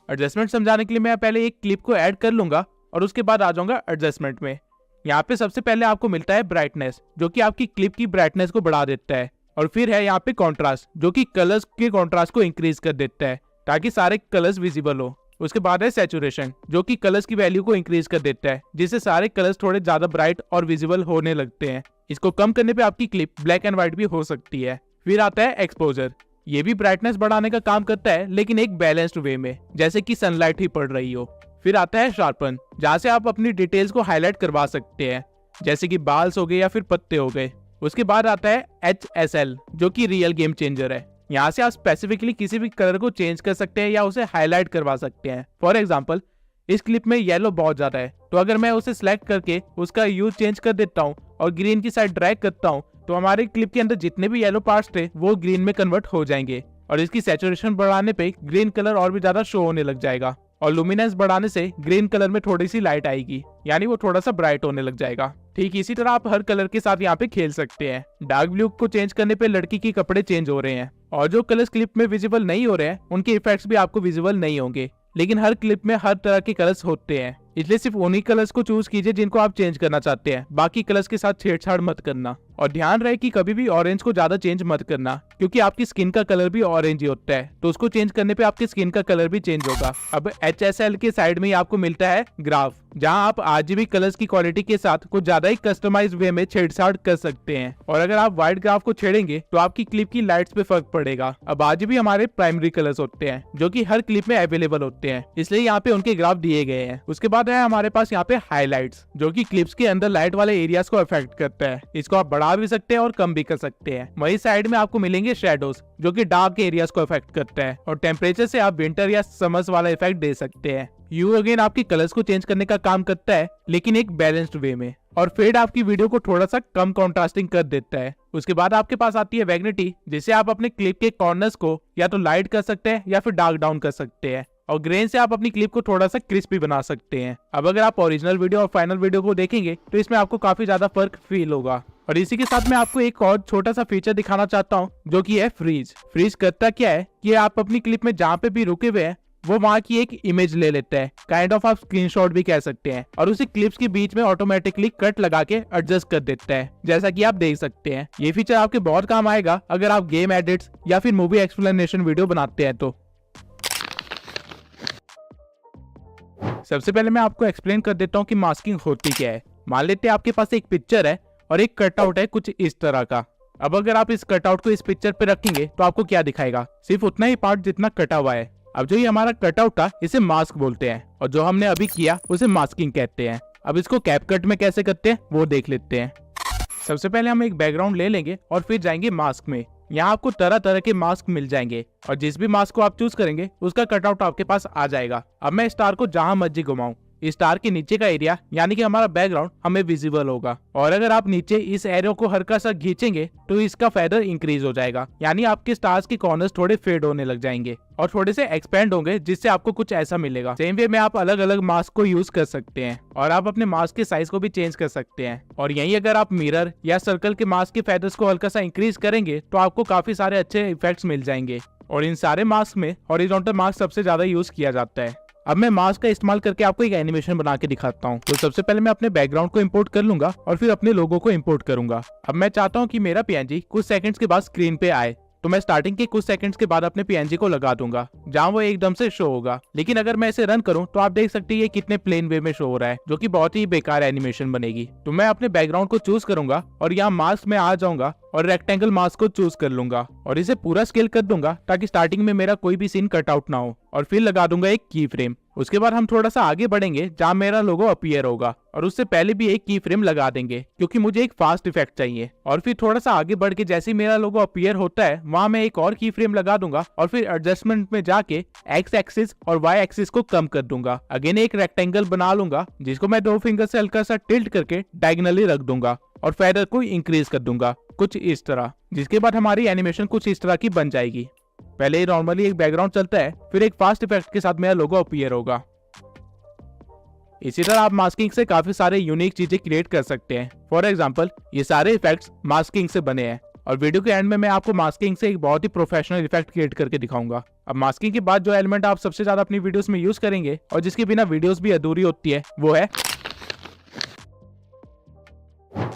एडजस्टमेंट समझाने के लिए मैं पहले एक क्लिप को ऐड कर लूंगा और उसके बाद आ जाऊंगा एडजस्टमेंट में। यहाँ पे सबसे पहले आपको मिलता है ब्राइटनेस, जो कि आपकी क्लिप की ब्राइटनेस को बढ़ा देता है, और फिर है यहाँ पे कॉन्ट्रास्ट, जो कि कलर्स के कॉन्ट्रास्ट को इंक्रीज कर देता है ताकि सारे कलर्स विजिबल हो। उसके बाद है सैचुरेशन, जो कि कलर्स की वैल्यू को इंक्रीज कर देता है जिससे सारे कलर्स थोड़े ज्यादा ब्राइट और विजिबल होने लगते हैं। इसको कम करने पे आपकी क्लिप ब्लैक एंड व्हाइट भी हो सकती है। फिर आता है एक्सपोजर। ये भी ब्राइटनेस बढ़ाने का काम करता है, लेकिन एक बैलेंस्ड वे में, जैसे कि सनलाइट ही पड़ रही हो। फिर आता है शार्पन, जहाँ से आप अपनी डिटेल्स को हाईलाइट करवा सकते हैं, जैसे कि बाल्स हो गए या फिर पत्ते हो गए। उसके बाद आता है HSL, जो कि रियल गेम चेंजर है। यहाँ से आप स्पेसिफिकली किसी भी कलर को चेंज कर सकते हैं या उसे हाईलाइट करवा सकते हैं। फॉर एग्जाम्पल, इस क्लिप में येलो बहुत ज्यादा है, तो अगर मैं उसे सिलेक्ट करके उसका यूज चेंज कर देता हूँ और ग्रीन की साइड ड्रैग करता हूँ, तो हमारे क्लिप के अंदर जितने भी येलो पार्ट्स थे वो ग्रीन में कन्वर्ट हो जाएंगे। और इसकी सैचुरेशन बढ़ाने पे ग्रीन कलर और भी ज्यादा शो होने लग जाएगा, और लुमिनेंस बढ़ाने से ग्रीन कलर में थोड़ी सी लाइट आएगी, यानी वो थोड़ा सा ब्राइट होने लग जाएगा। ठीक इसी तरह आप हर कलर के साथ यहाँ पे खेल सकते हैं। डार्क ब्लू को चेंज करने पे लड़की के कपड़े चेंज हो रहे हैं, और जो कलर्स क्लिप में विजिबल नहीं हो रहे हैं उनके इफेक्ट्स भी आपको विजिबल नहीं होंगे। लेकिन हर क्लिप में हर तरह के कलर्स होते हैं, इसलिए सिर्फ उन्हीं कलर्स को चूज कीजिए जिनको आप चेंज करना चाहते हैं। बाकी कलर्स के साथ छेड़छाड़ मत करना। और ध्यान रहे कि कभी भी ऑरेंज को ज्यादा चेंज मत करना, क्योंकि आपकी स्किन का कलर भी ऑरेंज ही होता है, तो उसको चेंज करने पे आपकी स्किन का कलर भी चेंज होगा। अब HSL के साइड में ही आपको मिलता है ग्राफ, जहां आप RGB कलर्स की क्वालिटी के साथ कुछ ज्यादा ही कस्टमाइज वे में छेड़छाड़ कर सकते हैं। और अगर आप व्हाइट ग्राफ को छेड़ेंगे तो आपकी क्लिप की लाइट्स पे फर्क पड़ेगा। अब RGB हमारे प्राइमरी कलर्स होते हैं, जो कि हर क्लिप में अवेलेबल होते हैं, इसलिए यहाँ पे उनके ग्राफ दिए गए हैं। उसके बाद है हमारे पास यहाँ पे हाईलाइट्स, जो कि क्लिप्स के अंदर लाइट वाले एरियाज को अफेक्ट करता है। इसको आप बढ़ा भी सकते हैं और कम भी कर सकते हैं। वही साइड में आपको मिलेंगे शेडोज, जो कि डार्क एरियाज को अफेक्ट करता है। और टेम्परेचर से आप विंटर या समर्स वाला इफेक्ट दे सकते हैं। यू अगेन आपकी कलर्स को चेंज करने का काम करता है, लेकिन एक बैलेंस्ड वे में। और फेड आपकी वीडियो को थोड़ा सा कम कॉन्ट्रास्टिंग कर देता है। उसके बाद आपके पास आती है वैग्निटी, जिसे आप अपने क्लिप के कॉर्नर्स को या तो लाइट कर सकते हैं या फिर डार्क डाउन कर सकते हैं। और ग्रेन से आप अपनी क्लिप को थोड़ा सा क्रिस्पी बना सकते हैं। अब अगर आप ओरिजिनल वीडियो और फाइनल वीडियो को देखेंगे तो इसमें आपको काफी ज्यादा फर्क फील होगा। और इसी के साथ मैं आपको एक और छोटा सा फीचर दिखाना चाहता हूँ, जो कि है फ्रीज। फ्रीज करता क्या है कि आप अपनी क्लिप में जहाँ पे भी रुके हुए हैं वो वहाँ की एक इमेज ले लेता है, काइंड ऑफ आप स्क्रीनशॉट भी कह सकते हैं, और उसी क्लिप्स के बीच में ऑटोमेटिकली कट लगा के एडजस्ट कर देता है, जैसा कि आप देख सकते हैं। ये फीचर आपके बहुत काम आएगा अगर आप गेम एडिट्स या फिर मूवी एक्सप्लेनेशन वीडियो बनाते हैं तो। सबसे पहले मैं आपको एक्सप्लेन कर देता हूँ कि मास्किंग होती क्या है। मान लेते हैं आपके पास एक पिक्चर है और एक कटआउट है कुछ इस तरह का। अब अगर आप इस कटआउट को इस पिक्चर पे रखेंगे तो आपको क्या दिखाएगा? सिर्फ उतना ही पार्ट जितना कटा हुआ है। अब जो ये हमारा कटआउट था इसे मास्क बोलते हैं, और जो हमने अभी किया उसे मास्किंग कहते हैं। अब इसको कैपकट में कैसे करते हैं वो देख लेते हैं। सबसे पहले हम एक बैकग्राउंड ले लेंगे और फिर जाएंगे मास्क में। यहाँ आपको तरह तरह के मास्क मिल जाएंगे, और जिस भी मास्क को आप चूज करेंगे उसका कटआउट आपके पास आ जाएगा। अब मैं स्टार को जहां मर्जी घुमाऊं, स्टार के नीचे का एरिया यानी कि हमारा बैकग्राउंड हमें विजिबल होगा। और अगर आप नीचे इस एरो को हल्का सा खींचेंगे तो इसका फेदर इंक्रीज हो जाएगा, यानी आपके स्टार्स के कॉर्नर्स थोड़े फेड होने लग जाएंगे और थोड़े से एक्सपेंड होंगे, जिससे आपको कुछ ऐसा मिलेगा। सेम वे में आप अलग अलग मास्क को यूज कर सकते हैं, और आप अपने मास्क के साइज को भी चेंज कर सकते हैं। और यही अगर आप मिरर या सर्कल के मास्क के फेदर्स को हल्का सा इंक्रीज करेंगे तो आपको काफी सारे अच्छे इफेक्ट्स मिल जाएंगे। और इन सारे मास्क में हॉरिजॉन्टल मास्क सबसे ज्यादा यूज किया जाता है। अब मैं मास्क का इस्तेमाल करके आपको एक एनिमेशन बना के दिखाता हूँ। तो सबसे पहले मैं अपने बैकग्राउंड को इंपोर्ट कर लूंगा और फिर अपने लोगो को इंपोर्ट करूंगा। अब मैं चाहता हूँ कि मेरा PNG कुछ सेकंड्स के बाद स्क्रीन पे आए, तो मैं स्टार्टिंग के कुछ सेकंड्स के बाद अपने PNG को लगा दूंगा जहां वो एकदम से शो होगा। लेकिन अगर मैं इसे रन करूं तो आप देख सकते हैं ये कितने प्लेन वे में शो हो रहा है, जो कि बहुत ही बेकार एनिमेशन बनेगी। तो मैं अपने बैकग्राउंड को चूज करूंगा और यहाँ मास्क में आ जाऊंगा और रेक्टेंगल मास्क को चूज कर लूंगा और इसे पूरा स्केल कर दूंगा ताकि स्टार्टिंग में मेरा कोई भी सीन कटआउट ना हो, और फिर लगा दूंगा एक की फ्रेम। उसके बाद हम थोड़ा सा आगे बढ़ेंगे जहां मेरा लोगो अपीयर होगा, और उससे पहले भी एक की फ्रेम लगा देंगे क्योंकि मुझे एक फास्ट इफेक्ट चाहिए। और फिर थोड़ा सा आगे बढ़ के जैसे ही मेरा लोगो अपीयर होता है वहां मैं एक और की फ्रेम लगा दूंगा और फिर एडजस्टमेंट में जाके एक्स एक्सिस और वाई एक्सिस को कम कर दूंगा। अगेन एक रेक्टेंगल बना लूंगा जिसको मैं 2 फिंगर से हल्का सा टिल्ट करके डायगोनली रख दूंगा और फेदर को इंक्रीज कर दूंगा कुछ इस तरह, जिसके बाद हमारी एनिमेशन कुछ इस तरह की बन जाएगी। पहले नॉर्मली एक बैकग्राउंड चलता है, फिर एक फास्ट इफेक्ट के साथ मेरा लोगो अपीयर होगा। इसी तरह आप मास्किंग से काफी सारे यूनिक चीजें क्रिएट कर सकते हैं। फॉर एग्जांपल ये सारे इफेक्ट्स मास्किंग से बने हैं, और वीडियो के एंड में मैं आपको मास्किंग से एक बहुत ही प्रोफेशनल इफेक्ट क्रिएट करके दिखाऊंगा। अब मास्किंग के बाद जो एलिमेंट आप सबसे ज्यादा अपनी वीडियोस में यूज करेंगे और जिसके बिना वीडियोस भी अधूरी होती है वो है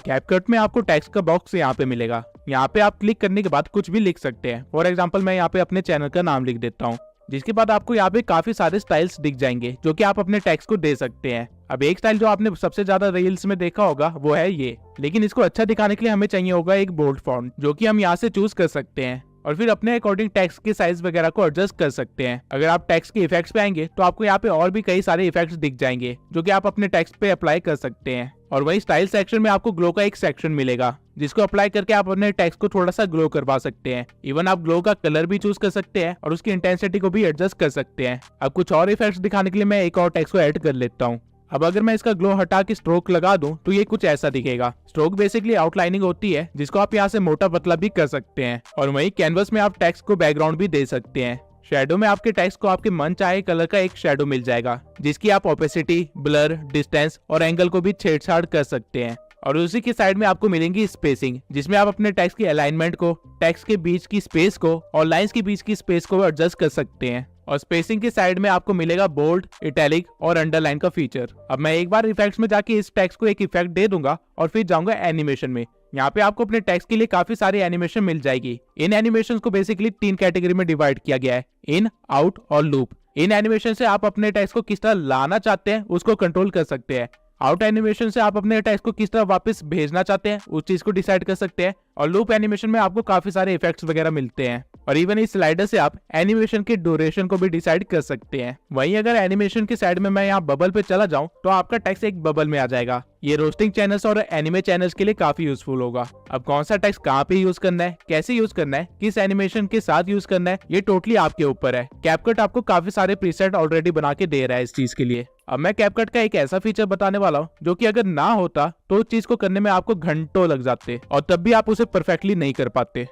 कैपकट में आपको टेक्स्ट का बॉक्स यहाँ पे मिलेगा। यहाँ पे आप क्लिक करने के बाद कुछ भी लिख सकते हैं। फॉर एग्जांपल मैं यहाँ पे अपने चैनल का नाम लिख देता हूँ। जिसके बाद आपको यहाँ पे काफी सारे स्टाइल्स दिख जाएंगे जो कि आप अपने टेक्स्ट को दे सकते हैं। अब एक स्टाइल जो आपने सबसे ज्यादा रील्स में देखा होगा वो है ये, लेकिन इसको अच्छा दिखाने के लिए हमें चाहिए होगा एक बोल्ड फॉन्ट जो कि हम यहाँ से चूज कर सकते हैं और फिर अपने अकॉर्डिंग टेक्स्ट के साइज वगैरह को एडजस्ट कर सकते हैं। अगर आप टेक्स्ट के इफेक्ट्स पे आएंगे तो आपको यहाँ पे और भी कई सारे इफेक्ट्स दिख जाएंगे जो कि आप अपने टेक्स्ट पे अप्लाई कर सकते हैं। और वही स्टाइल सेक्शन में आपको ग्लो का एक सेक्शन मिलेगा जिसको अप्लाई करके आप अपने टेक्स्ट को थोड़ा सा ग्लो करवा सकते हैं। इवन आप ग्लो का कलर भी चूज कर सकते हैं और उसकी इंटेंसिटी को भी एडजस्ट कर सकते हैं। अब कुछ और इफेक्ट्स दिखाने के लिए मैं एक और टेक्स्ट को ऐड कर लेता हूँ। अब अगर मैं इसका ग्लो हटा के स्ट्रोक लगा दूं तो ये कुछ ऐसा दिखेगा। स्ट्रोक बेसिकली आउटलाइनिंग होती है जिसको आप यहाँ से मोटा पतला भी कर सकते हैं। और वहीं कैनवस में आप टेक्स्ट को बैकग्राउंड भी दे सकते हैं। शैडो में आपके टेक्स्ट को आपके मन चाहे कलर का एक शैडो मिल जाएगा जिसकी आप ओपेसिटी, ब्लर, डिस्टेंस और एंगल को भी छेड़छाड़ कर सकते हैं। और उसी के साइड में आपको मिलेंगी स्पेसिंग जिसमें आप अपने टेक्स्ट की अलाइनमेंट को, टेक्स्ट के बीच की स्पेस को और लाइंस के बीच की स्पेस को एडजस्ट कर सकते हैं। और स्पेसिंग के साइड में आपको मिलेगा बोल्ड, इटैलिक और अंडरलाइन का फीचर। अब मैं एक बार इफेक्ट्स में जाके इस टेक्स्ट को एक इफेक्ट दे दूंगा और फिर जाऊंगा एनिमेशन में। यहाँ पे आपको अपने टेक्स्ट के लिए काफी सारी एनिमेशन मिल जाएगी। इन एनिमेशन को बेसिकली 3 कैटेगरी में डिवाइड किया गया है, इन, आउट और लूप। इन एनिमेशन से आप अपने टेक्स्ट को किस तरह लाना चाहते हैं उसको कंट्रोल कर सकते हैं। आउट एनिमेशन से आप अपने टेक्स्ट को किस तरह वापस भेजना चाहते हैं उस चीज को डिसाइड कर सकते हैं। और लूप एनिमेशन में आपको काफी सारे इफेक्ट्स वगैरह मिलते हैं। और इवन इस स्लाइडर से आप एनिमेशन के ड्यूरेशन को भी डिसाइड कर सकते हैं। वहीं अगर एनिमेशन के साइड में मैं यहाँ बबल पे चला जाऊं तो आपका टेक्स्ट एक बबल में आ जाएगा। ये रोस्टिंग चैनल्स और एनिमे चैनल्स के लिए काफी यूजफुल होगा। अब कौन सा टेक्स्ट कहाँ पे यूज करना है, कैसे यूज करना है, किस एनिमेशन के साथ यूज करना है, ये टोटली आपके ऊपर है। कैपकट आपको काफी सारे प्रीसेट ऑलरेडी बना के दे रहा है इस चीज के लिए। अब मैं कैपकट का एक ऐसा फीचर बताने वाला हूँ जो कि अगर ना होता तो उस चीज को करने में आपको घंटों लग जाते और तब भी आप उसे परफेक्टली नहीं कर पाते।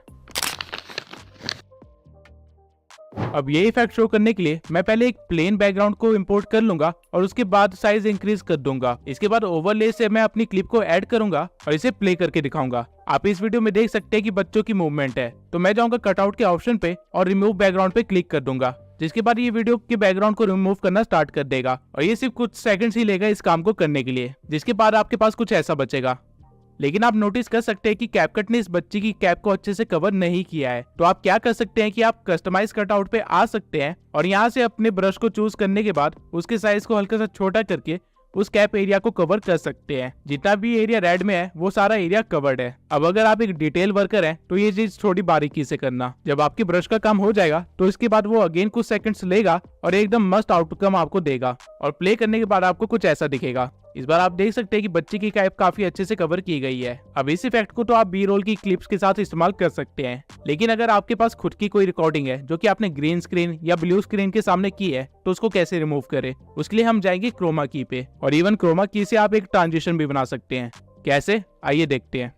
अब ये इफेक्ट शो करने के लिए मैं पहले एक प्लेन बैकग्राउंड को इंपोर्ट कर लूंगा और उसके बाद साइज इंक्रीज कर दूंगा। इसके बाद ओवरले से मैं अपनी क्लिप को ऐड करूंगा और इसे प्ले करके दिखाऊंगा। आप इस वीडियो में देख सकते हैं कि बच्चों की मूवमेंट है, तो मैं जाऊंगा कटआउट के ऑप्शन पे और रिमूव बैकग्राउंड पे क्लिक कर दूंगा, जिसके बाद ये वीडियो के बैकग्राउंड को रिमूव करना स्टार्ट कर देगा। और ये सिर्फ कुछ सेकंड्स ही लेगा इस काम को करने के लिए, जिसके बाद आपके पास कुछ ऐसा बचेगा। लेकिन आप नोटिस कर सकते हैं कि कैपकट ने इस बच्चे की कैप को अच्छे से कवर नहीं किया है। तो आप क्या कर सकते हैं कि आप कस्टमाइज कटआउट पे आ सकते हैं और यहाँ से अपने ब्रश को चूज करने के बाद उसके साइज को हल्का सा छोटा करके उस कैप एरिया को कवर कर सकते हैं। जितना भी एरिया रेड में है वो सारा एरिया कवर्ड है। अब अगर आप एक डिटेल वर्कर हैं तो ये चीज थोड़ी बारीकी से करना। जब आपके ब्रश का काम हो जाएगा तो इसके बाद वो अगेन कुछ सेकंड्स लेगा और एकदम मस्त आउटकम आपको देगा। और प्ले करने के बाद आपको कुछ ऐसा दिखेगा। इस बार आप देख सकते हैं कि बच्चे की कैप काफी अच्छे से कवर की गई है। अब इस इफेक्ट को तो आप बी रोल की क्लिप्स के साथ इस्तेमाल कर सकते हैं, लेकिन अगर आपके पास खुद की कोई रिकॉर्डिंग है जो कि आपने ग्रीन स्क्रीन या ब्लू स्क्रीन के सामने की है तो उसको कैसे रिमूव करें, उसके लिए हम जाएंगे क्रोमा की पे। और इवन क्रोमा की से आप एक ट्रांजिशन भी बना सकते हैं। कैसे, आइए देखते हैं।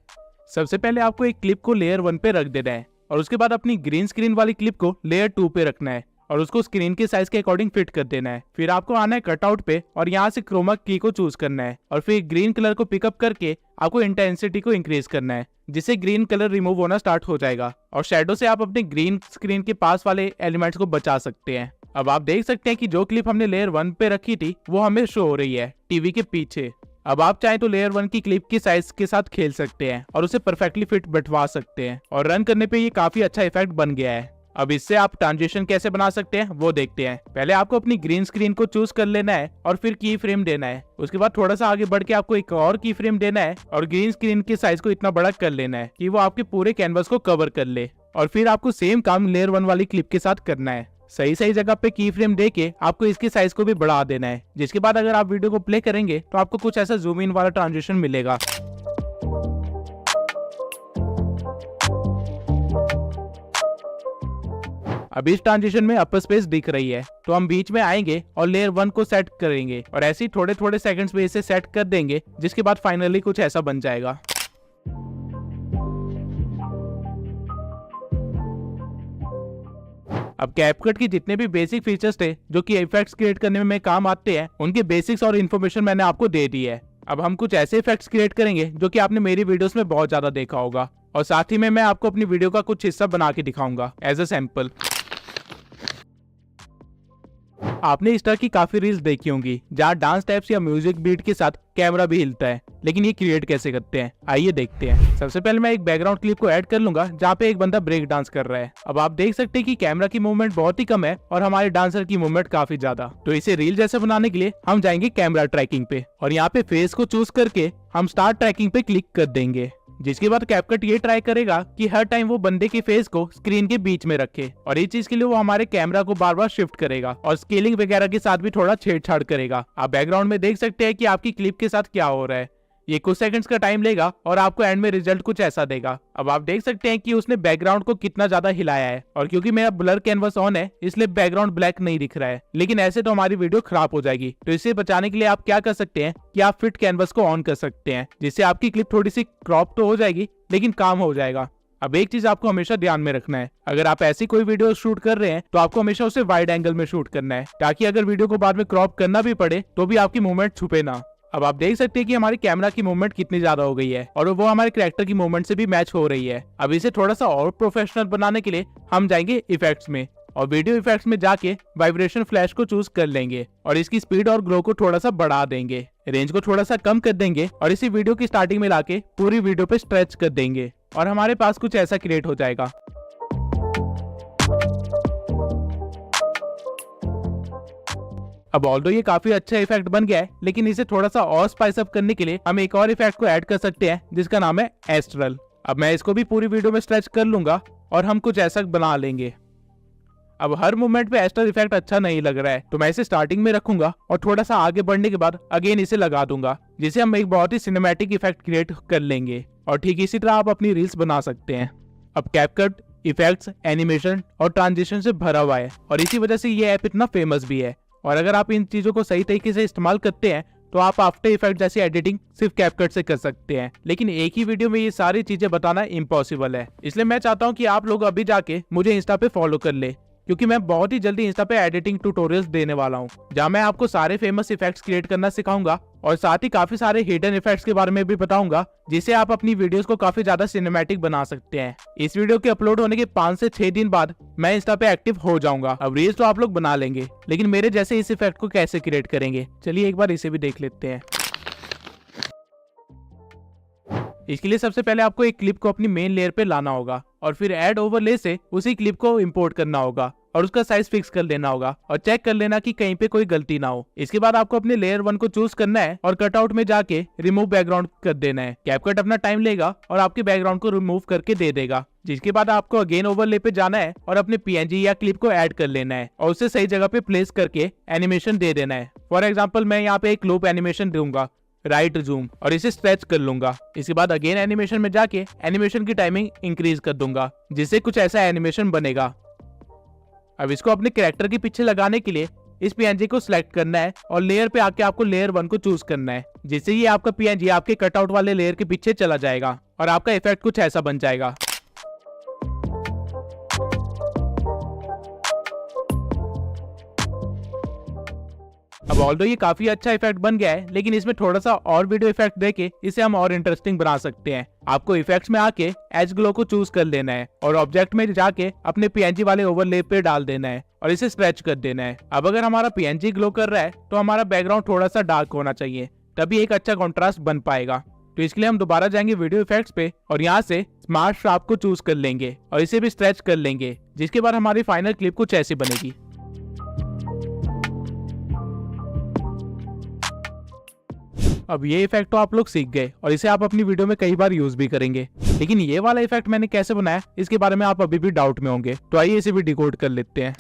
सबसे पहले आपको एक क्लिप को लेयर 1 पे रख देना है और उसके बाद अपनी ग्रीन स्क्रीन वाली क्लिप को लेयर 2 पे रखना है और उसको स्क्रीन के साइज के अकॉर्डिंग फिट कर देना है। फिर आपको आना है कटआउट पे और यहाँ से क्रोमा की को चूज करना है और फिर ग्रीन कलर को पिकअप करके आपको इंटेंसिटी को इंक्रीज करना है, जिससे ग्रीन कलर रिमूव होना स्टार्ट हो जाएगा। और शेडो से आप अपने ग्रीन स्क्रीन के पास वाले एलिमेंट्स को बचा सकते हैं। अब आप देख सकते हैं कि जो क्लिप हमने लेयर 1 पे रखी थी वो हमें शो हो रही है टीवी के पीछे। अब आप चाहें तो लेयर 1 की क्लिप की साइज के साथ खेल सकते हैं और उसे परफेक्टली फिट बैठवा सकते हैं और रन करने पे ये काफी अच्छा इफेक्ट बन गया है। अब इससे आप ट्रांजिशन कैसे बना सकते हैं वो देखते हैं। पहले आपको अपनी ग्रीन स्क्रीन को चूज कर लेना है और फिर की फ्रेम देना है। उसके बाद थोड़ा सा आगे बढ़ के आपको एक और की फ्रेम देना है और ग्रीन स्क्रीन के साइज को इतना बड़ा कर लेना है कि वो आपके पूरे कैनवस को कवर कर ले। और फिर आपको सेम काम लेयर 1 वाली क्लिप के साथ करना है। सही सही जगह पे की फ्रेम देके आपको इसके साइज को भी बढ़ा देना है, जिसके बाद अगर आप वीडियो को प्ले करेंगे तो आपको कुछ ऐसा जूम इन वाला ट्रांजिशन मिलेगा। अब इस ट्रांजिशन में अपर स्पेस दिख रही है, तो हम बीच में आएंगे और लेयर 1 को सेट करेंगे और ऐसे ही थोड़े थोड़े सेकंड्स में इसे सेट कर देंगे, जिसके बाद फाइनली कुछ ऐसा बन जाएगा। अब कैपकट की जितने भी बेसिक फीचर्स थे जो कि इफेक्ट्स क्रिएट करने में काम आते हैं, उनके बेसिक्स और इन्फॉर्मेशन मैंने आपको दे दी है। अब हम कुछ ऐसे इफेक्ट्स क्रिएट करेंगे जो कि आपने मेरी वीडियोस में बहुत ज्यादा देखा होगा, और साथ ही में मैं आपको अपनी वीडियो का कुछ हिस्सा बना के दिखाऊंगा एज अ सैंपल। आपने इस तरह की काफी रील्स देखी होंगी जहाँ डांस स्टेप्स या म्यूजिक बीट के साथ कैमरा भी हिलता है, लेकिन ये क्रिएट कैसे करते हैं आइए देखते हैं। सबसे पहले मैं एक बैकग्राउंड क्लिप को ऐड कर लूंगा जहाँ पे एक बंदा ब्रेक डांस कर रहा है। अब आप देख सकते हैं कि कैमरा की मूवमेंट बहुत ही कम है और हमारे डांसर की मूवमेंट काफी ज्यादा। तो इसे रील जैसे बनाने के लिए हम जाएंगे कैमरा ट्रैकिंग पे और यहाँ पे फेस को चूज करके हम स्टार्ट ट्रैकिंग पे क्लिक कर देंगे। जिसके बाद कैपकट ये ट्राई करेगा कि हर टाइम वो बंदे के फेस को स्क्रीन के बीच में रखे और इस चीज के लिए वो हमारे कैमरा को बार बार शिफ्ट करेगा और स्केलिंग वगैरह के साथ भी थोड़ा छेड़छाड़ करेगा। आप बैकग्राउंड में देख सकते हैं कि आपकी क्लिप के साथ क्या हो रहा है। ये कुछ सेकंड्स का टाइम लेगा और आपको एंड में रिजल्ट कुछ ऐसा देगा। अब आप देख सकते हैं कि उसने बैकग्राउंड को कितना ज्यादा हिलाया है और क्योंकि मेरा ब्लर कैनवस ऑन है इसलिए बैकग्राउंड ब्लैक नहीं दिख रहा है, लेकिन ऐसे तो हमारी वीडियो खराब हो जाएगी। तो इसे बचाने के लिए आप क्या कर सकते हैं कि आप फिट कैनवस को ऑन कर सकते हैं, जिससे आपकी क्लिप थोड़ी सी क्रॉप तो हो जाएगी लेकिन काम हो जाएगा। अब एक चीज आपको हमेशा ध्यान में रखना है, अगर आप ऐसी कोई वीडियो शूट कर रहे हैं तो आपको हमेशा उसे वाइड एंगल में शूट करना है, ताकि अगर वीडियो को बाद में क्रॉप करना भी पड़े तो भी आपकी मूवमेंट छुपे ना। अब आप देख सकते हैं कि हमारी कैमरा की मूवमेंट कितनी ज्यादा हो गई है और वो हमारे कैरेक्टर की मूवमेंट से भी मैच हो रही है। अब इसे थोड़ा सा और प्रोफेशनल बनाने के लिए हम जाएंगे इफेक्ट्स में और वीडियो इफेक्ट्स में जाके वाइब्रेशन फ्लैश को चूज कर लेंगे और इसकी स्पीड और ग्लो को थोड़ा सा बढ़ा देंगे, रेंज को थोड़ा सा कम कर देंगे और इसी वीडियो की स्टार्टिंग में लाके पूरी वीडियो पे स्ट्रेच कर देंगे और हमारे पास कुछ ऐसा क्रिएट हो जाएगा। अब ऑल्दो ये काफी अच्छा इफेक्ट बन गया है, लेकिन इसे थोड़ा सा और स्पाइस अप करने के लिए हम एक और इफेक्ट को ऐड कर सकते हैं जिसका नाम है एस्ट्रल। अब मैं इसको भी पूरी वीडियो में स्ट्रेच कर लूंगा और हम कुछ ऐसा बना लेंगे। अब हर मूवमेंट पे एस्ट्रल इफेक्ट अच्छा नहीं लग रहा है तो मैं इसे स्टार्टिंग में रखूंगा और थोड़ा सा आगे बढ़ने के बाद अगेन इसे लगा दूंगा, जिसे हम एक बहुत ही सिनेमैटिक इफेक्ट क्रिएट कर लेंगे। और ठीक इसी तरह आप अपनी रील्स बना सकते हैं। अब कैपकट इफेक्ट्स, एनिमेशन और ट्रांजिशन से भरा हुआ है और इसी वजह से ये ऐप इतना फेमस भी है। और अगर आप इन चीजों को सही तरीके से इस्तेमाल करते हैं तो आप आफ्टर इफेक्ट जैसी एडिटिंग सिर्फ कैपकट से कर सकते हैं, लेकिन एक ही वीडियो में ये सारी चीजें बताना इम्पॉसिबल है। इसलिए मैं चाहता हूँ कि आप लोग अभी जाके मुझे इंस्टा पे फॉलो कर ले, क्योंकि मैं बहुत ही जल्दी इंस्टा पे एडिटिंग ट्यूटोरियल्स देने वाला हूँ जहाँ मैं आपको सारे फेमस इफेक्ट्स क्रिएट करना सिखाऊंगा और साथ ही काफी सारे हिडन इफेक्ट्स के बारे में भी बताऊंगा, जिससे आप अपनी वीडियोस को काफी ज्यादा सिनेमैटिक बना सकते हैं। इस वीडियो के अपलोड होने के 5 से 6 दिन बाद मैं इंस्टा पे एक्टिव हो जाऊंगा। अब रील्स तो आप लोग बना लेंगे, लेकिन मेरे जैसे इस इफेक्ट को कैसे क्रिएट करेंगे, चलिए एक बार इसे भी देख लेते हैं। इसके लिए सबसे पहले आपको एक क्लिप को अपनी मेन लेयर पे लाना होगा और फिर ऐड ओवरले से उसी क्लिप को इंपोर्ट करना होगा और उसका साइज फिक्स कर लेना होगा और चेक कर लेना कि कहीं पे कोई गलती ना हो। इसके बाद आपको अपने लेयर 1 को चूज करना है और कटआउट में जाके रिमूव बैकग्राउंड कर देना है। कैपकट अपना टाइम लेगा और आपके बैकग्राउंड को रिमूव करके दे देगा, जिसके बाद आपको अगेन ओवरले पे जाना है और अपने पीएनजी या क्लिप को ऐड कर लेना है और उसे सही जगह पे प्लेस करके एनिमेशन दे देना है। फॉर एग्जाम्पल मैं यहाँ पे एक लूप एनिमेशन दूंगा, राइट जूम, और इसे स्ट्रेच कर लूंगा। इसके बाद अगेन एनिमेशन में जाके एनिमेशन की टाइमिंग इंक्रीज कर दूंगा, जिससे कुछ ऐसा एनिमेशन बनेगा। अब इसको अपने कैरेक्टर के पीछे लगाने के लिए इस पीएनजी को सिलेक्ट करना है और लेयर पे आके आपको लेयर 1 को चूज करना है, जिससे ये आपका पीएनजी आपके कटआउट वाले लेयर के पीछे चला जाएगा और आपका इफेक्ट कुछ ऐसा बन जाएगा। अब ऑल्दो ये काफी अच्छा इफेक्ट बन गया है, लेकिन इसमें थोड़ा सा और वीडियो इफेक्ट देके इसे हम और इंटरेस्टिंग बना सकते हैं। आपको इफेक्ट्स में आके एज ग्लो को चूज कर लेना है और ऑब्जेक्ट में जाके अपने पीएनजी वाले ओवरले पे डाल देना है और इसे स्ट्रेच कर देना है। अब अगर हमारा पीएनजी ग्लो कर रहा है तो हमारा बैकग्राउंड थोड़ा सा डार्क होना चाहिए, तभी एक अच्छा कॉन्ट्रास्ट बन पाएगा। तो इसके लिए हम दोबारा जाएंगे वीडियो इफेक्ट्स पे और यहाँ से स्मार्ट शार्प को चूज कर लेंगे और इसे भी स्ट्रेच कर लेंगे, जिसके बाद हमारी फाइनल क्लिप कुछ ऐसी बनेगी। अब ये इफेक्ट तो आप लोग सीख गए और इसे आप अपनी वीडियो में कई बार यूज भी करेंगे, लेकिन ये वाला इफेक्ट मैंने कैसे बनाया इसके बारे में आप अभी भी डाउट में होंगे, तो आइए इसे भी डिकोड कर लेते हैं।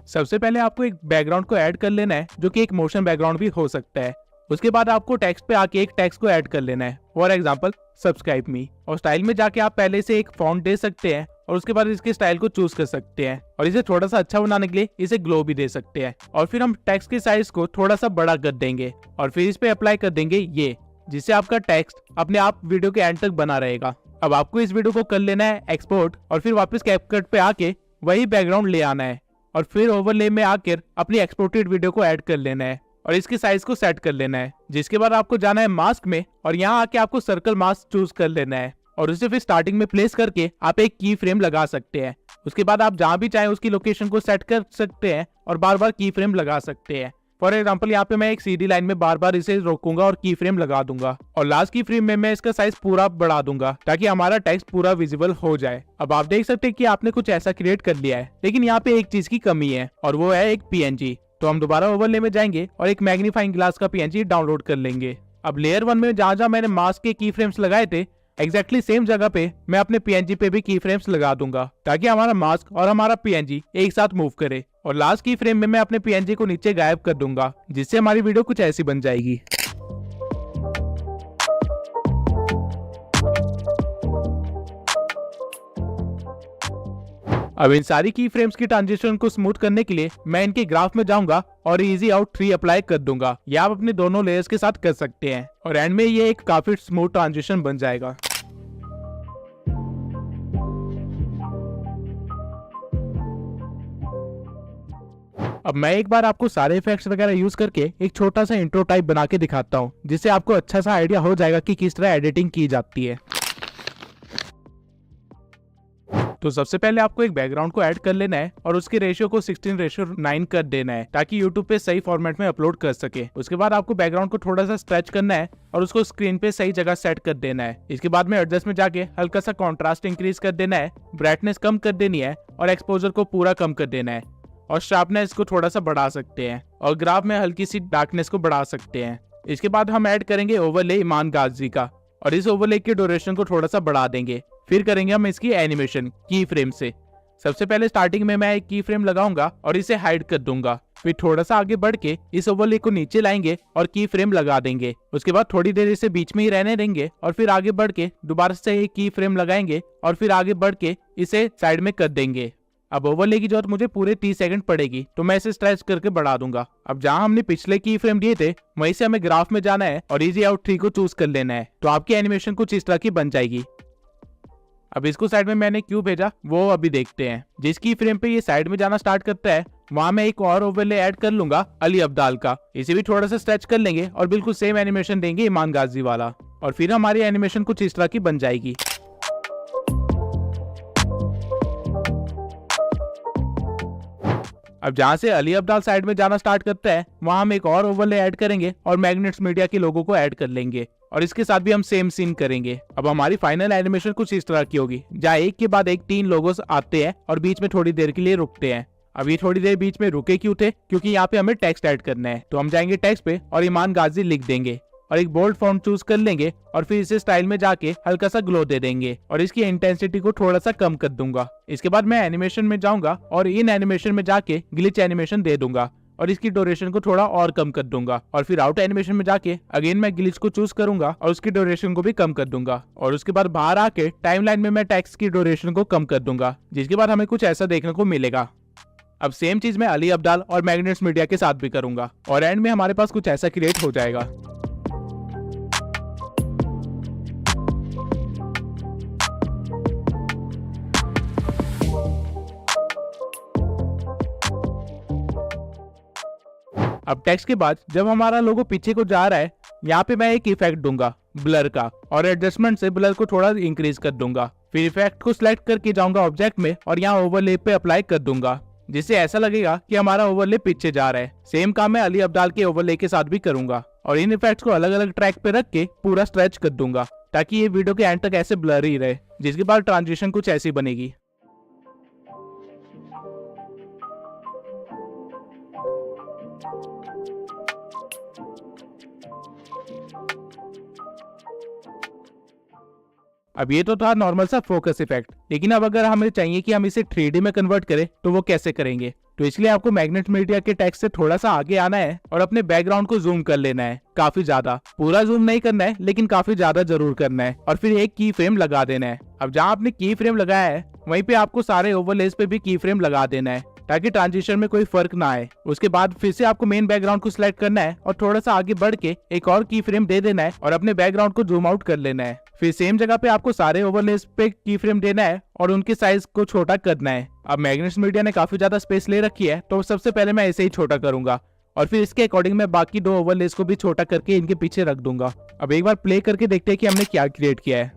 सबसे पहले आपको एक बैकग्राउंड को ऐड कर लेना है, जो कि एक मोशन बैकग्राउंड भी हो सकता है। उसके बाद आपको टेक्स्ट पे आके एक टेक्स्ट को ऐड कर लेना है, फॉर एग्जाम्पल सब्सक्राइब मी, और स्टाइल में जाके आप पहले से एक फॉन्ट दे सकते हैं और उसके बाद इसके स्टाइल को चूज कर सकते हैं और इसे थोड़ा सा अच्छा बनाने के लिए इसे ग्लो भी दे सकते हैं। और फिर हम टेक्स्ट के साइज को थोड़ा सा बड़ा कर देंगे और फिर इस पे अप्लाई कर देंगे ये, जिससे आपका टेक्स्ट अपने आप वीडियो के एंड तक बना रहेगा। अब आपको इस वीडियो को कर लेना है एक्सपोर्ट और फिर वापस कैपकट पे आके वही बैकग्राउंड ले आना है और फिर ओवरले में आकर अपनी एक्सपोर्टेड वीडियो को ऐड कर लेना है और इसके साइज को सेट कर लेना है। जिसके बाद आपको जाना है मास्क में और यहाँ आके आपको सर्कल मास्क चूज कर लेना है और उसे फिर स्टार्टिंग में प्लेस करके आप एक की फ्रेम लगा सकते हैं उसके बाद आप जहाँ भी चाहें उसकी लोकेशन को सेट कर सकते हैं और बार बार की फ्रेम लगा सकते हैं। फॉर एग्जाम्पल यहाँ पे मैं एक सीधी लाइन में बार बार इसे रोकूंगा और की फ्रेम लगा दूंगा, और लास्ट की फ्रेम में मैं इसका साइज पूरा बढ़ा दूंगा ताकि हमारा टेक्स्ट पूरा विजिबल हो जाए। अब आप देख सकते हैं कि आपने कुछ ऐसा क्रिएट कर लिया है, लेकिन यहाँ पे एक चीज की कमी है और वो है एक PNG। तो हम दोबारा ओवरले में जाएंगे और एक मैग्नीफाइंग ग्लास का PNG डाउनलोड कर लेंगे। अब लेयर 1 में जहाँ जहाँ मैंने मास्क के की फ्रेम्स लगाए थे, एग्जैक्टली सेम जगह पे मैं अपने PNG पे भी की फ्रेम्स लगा दूंगा ताकि हमारा मास्क और हमारा PNG एक साथ मूव करे। और लास्ट की फ्रेम में मैं अपने PNG को नीचे गायब कर दूंगा, जिससे हमारी वीडियो कुछ ऐसी बन जाएगी। अब इन सारी की फ्रेम्स की ट्रांजिशन को स्मूथ करने के लिए मैं इनके ग्राफ में जाऊंगा और इजी आउट 3 अप्लाई कर दूंगा। ये आप अपने दोनों लेयर्स के साथ कर सकते हैं और एंड में ये एक काफी स्मूथ ट्रांजिशन बन जाएगा। अब मैं एक बार आपको सारे इफेक्ट्स वगैरह यूज करके एक छोटा सा इंट्रो टाइप बना के दिखाता हूँ, जिससे आपको अच्छा सा आइडिया हो जाएगा कि किस तरह एडिटिंग की जाती है। तो सबसे पहले आपको एक बैकग्राउंड को ऐड कर लेना है और उसके रेशियो को 16:9 कर देना है ताकि YouTube पे सही फॉर्मेट में अपलोड कर सके। उसके बाद आपको बैकग्राउंड को थोड़ा सा स्ट्रेच करना है और उसको स्क्रीन पे सही जगह सेट कर देना है। इसके बाद में एडजस्ट में जाके हल्का सा कॉन्ट्रास्ट इंक्रीज कर देना है, ब्राइटनेस कम कर देनी है और एक्सपोजर को पूरा कम कर देना है, और शार्पनेस को थोड़ा सा बढ़ा सकते हैं और ग्राफ में हल्की सी डार्कनेस को बढ़ा सकते हैं। इसके बाद हम ऐड करेंगे ओवरले ईमान गाजी का, और इस ओवरले की ड्यूरेशन को थोड़ा सा बढ़ा देंगे। फिर करेंगे हम इसकी एनिमेशन की फ्रेम से। सबसे पहले स्टार्टिंग में मैं एक की फ्रेम लगाऊंगा और इसे हाइड कर दूंगा। फिर थोड़ा सा आगे बढ़ के इस ओवरले को नीचे लाएंगे और की फ्रेम लगा देंगे। उसके बाद थोड़ी देर इसे बीच में ही रहने देंगे और फिर आगे बढ़ के दोबारा से एक की फ्रेम लगाएंगे और फिर आगे बढ़ के इसे साइड में कर देंगे। अब ओवरले की जरूरत मुझे पूरे 30 सेकंड पड़ेगी, तो मैं इसे स्ट्रेच करके बढ़ा दूंगा। अब जहां हमने पिछले की फ्रेम दिए थे वहीं से हमें ग्राफ में जाना है और इजी आउट 3 को चूज कर लेना है, तो आपकी एनिमेशन कुछ इस तरह की बन जाएगी। अब इसको साइड में मैंने क्यों भेजा वो अभी देखते हैं। जिस की फ्रेम पे ये साइड में जाना स्टार्ट करता है वहां मैं एक और ओवरले ऐड कर लूंगा अली अब्दाल का। इसे भी थोड़ा सा स्ट्रेच कर लेंगे और बिल्कुल सेम एनिमेशन देंगे ईमान गाजी वाला, और फिर हमारी एनिमेशन कुछ इस तरह की बन जाएगी। अब जहां से अली अब्दाल साइड में जाना स्टार्ट करता है वहां हम एक और ओवरले ऐड करेंगे और मैग्नेट्स मीडिया के लोगों को ऐड कर लेंगे, और इसके साथ भी हम सेम सीन करेंगे। अब हमारी फाइनल एनिमेशन कुछ इस तरह की होगी, जहाँ एक के बाद एक 3 लोगोस आते हैं और बीच में थोड़ी देर के लिए रुकते हैं। अब ये थोड़ी देर बीच में रुके क्यों थे? क्योंकि यहाँ पे हमें टेक्स्ट ऐड करना है, तो हम जाएंगे टेक्स्ट पे और ईमान गाजी लिख देंगे और एक बोल्ड फॉन्ट चूज कर लेंगे और फिर इसे स्टाइल में जाके हल्का सा ग्लो दे देंगे और इसकी इंटेंसिटी को थोड़ा सा कम कर दूंगा। इसके बाद मैं एनिमेशन में जाऊंगा और इन एनिमेशन में जाके ग्लिच एनिमेशन दे दूंगा और इसकी ड्यूरेशन को थोड़ा और कम कर दूंगा, और फिर आउट एनिमेशन में जाके अगेन मैं ग्लिच को चूज करूंगा और उसकी ड्यूरेशन को भी कम कर दूंगा, और उसके बाद बाहर आके टाइमलाइन में मैं टेक्स्ट की ड्यूरेशन को कम कर दूंगा, जिसके बाद हमें कुछ ऐसा देखने को मिलेगा। अब सेम चीज मैं अली अब्दाल और मैग्नेट्स मीडिया के साथ भी करूंगा और एंड में हमारे पास कुछ ऐसा क्रिएट हो जाएगा। अब टेक्स्ट के बाद जब हमारा लोगो पीछे को जा रहा है, यहाँ पे मैं एक इफेक्ट दूंगा ब्लर का, और एडजस्टमेंट से ब्लर को थोड़ा इंक्रीज कर दूंगा। फिर इफेक्ट को सिलेक्ट करके जाऊंगा ऑब्जेक्ट में और यहाँ ओवरले पे अप्लाई कर दूंगा, जिससे ऐसा लगेगा कि हमारा ओवरले पीछे जा रहा है। सेम काम मैं अली अब्दाल के ओवरले के साथ भी करूंगा और इन इफेक्ट्स को अलग अलग ट्रैक पे रख के पूरा स्ट्रेच कर दूंगा ताकि ये वीडियो के एंड तक ऐसे ब्लर ही रहे, जिसके बाद ट्रांजिशन कुछ ऐसी बनेगी। अब ये तो था नॉर्मल सा फोकस इफेक्ट, लेकिन अब अगर हमें चाहिए कि हम इसे 3D में कन्वर्ट करें तो वो कैसे करेंगे? तो इसलिए आपको मैग्नेट मीडिया के टेक्स्ट से थोड़ा सा आगे आना है और अपने बैकग्राउंड को जूम कर लेना है, काफी ज्यादा। पूरा जूम नहीं करना है लेकिन काफी ज्यादा जरूर करना है, और फिर एक की फ्रेम लगा देना है। अब जहाँ आपने की फ्रेम लगाया है वहीं पे आपको सारे ओवरलेस पे भी की फ्रेम लगा देना है ताकि ट्रांजिशन में कोई फर्क ना आए। उसके बाद फिर से आपको मेन बैकग्राउंड को सिलेक्ट करना है और थोड़ा सा आगे बढ़ के एक और की फ्रेम दे देना है और अपने बैकग्राउंड को जूम आउट कर लेना है। फिर सेम जगह पे आपको सारे ओवरलेस पे की फ्रेम देना है और उनके साइज को छोटा करना है। अब मैग्नेट्स मीडिया ने काफी ज्यादा स्पेस ले रखी है, तो सबसे पहले मैं इसे ही छोटा करूंगा और फिर इसके अकॉर्डिंग मैं बाकी 2 ओवरलेस को भी छोटा करके इनके पीछे रख दूंगा। अब एक बार प्ले करके देखते हैं कि हमने क्या क्रिएट किया है।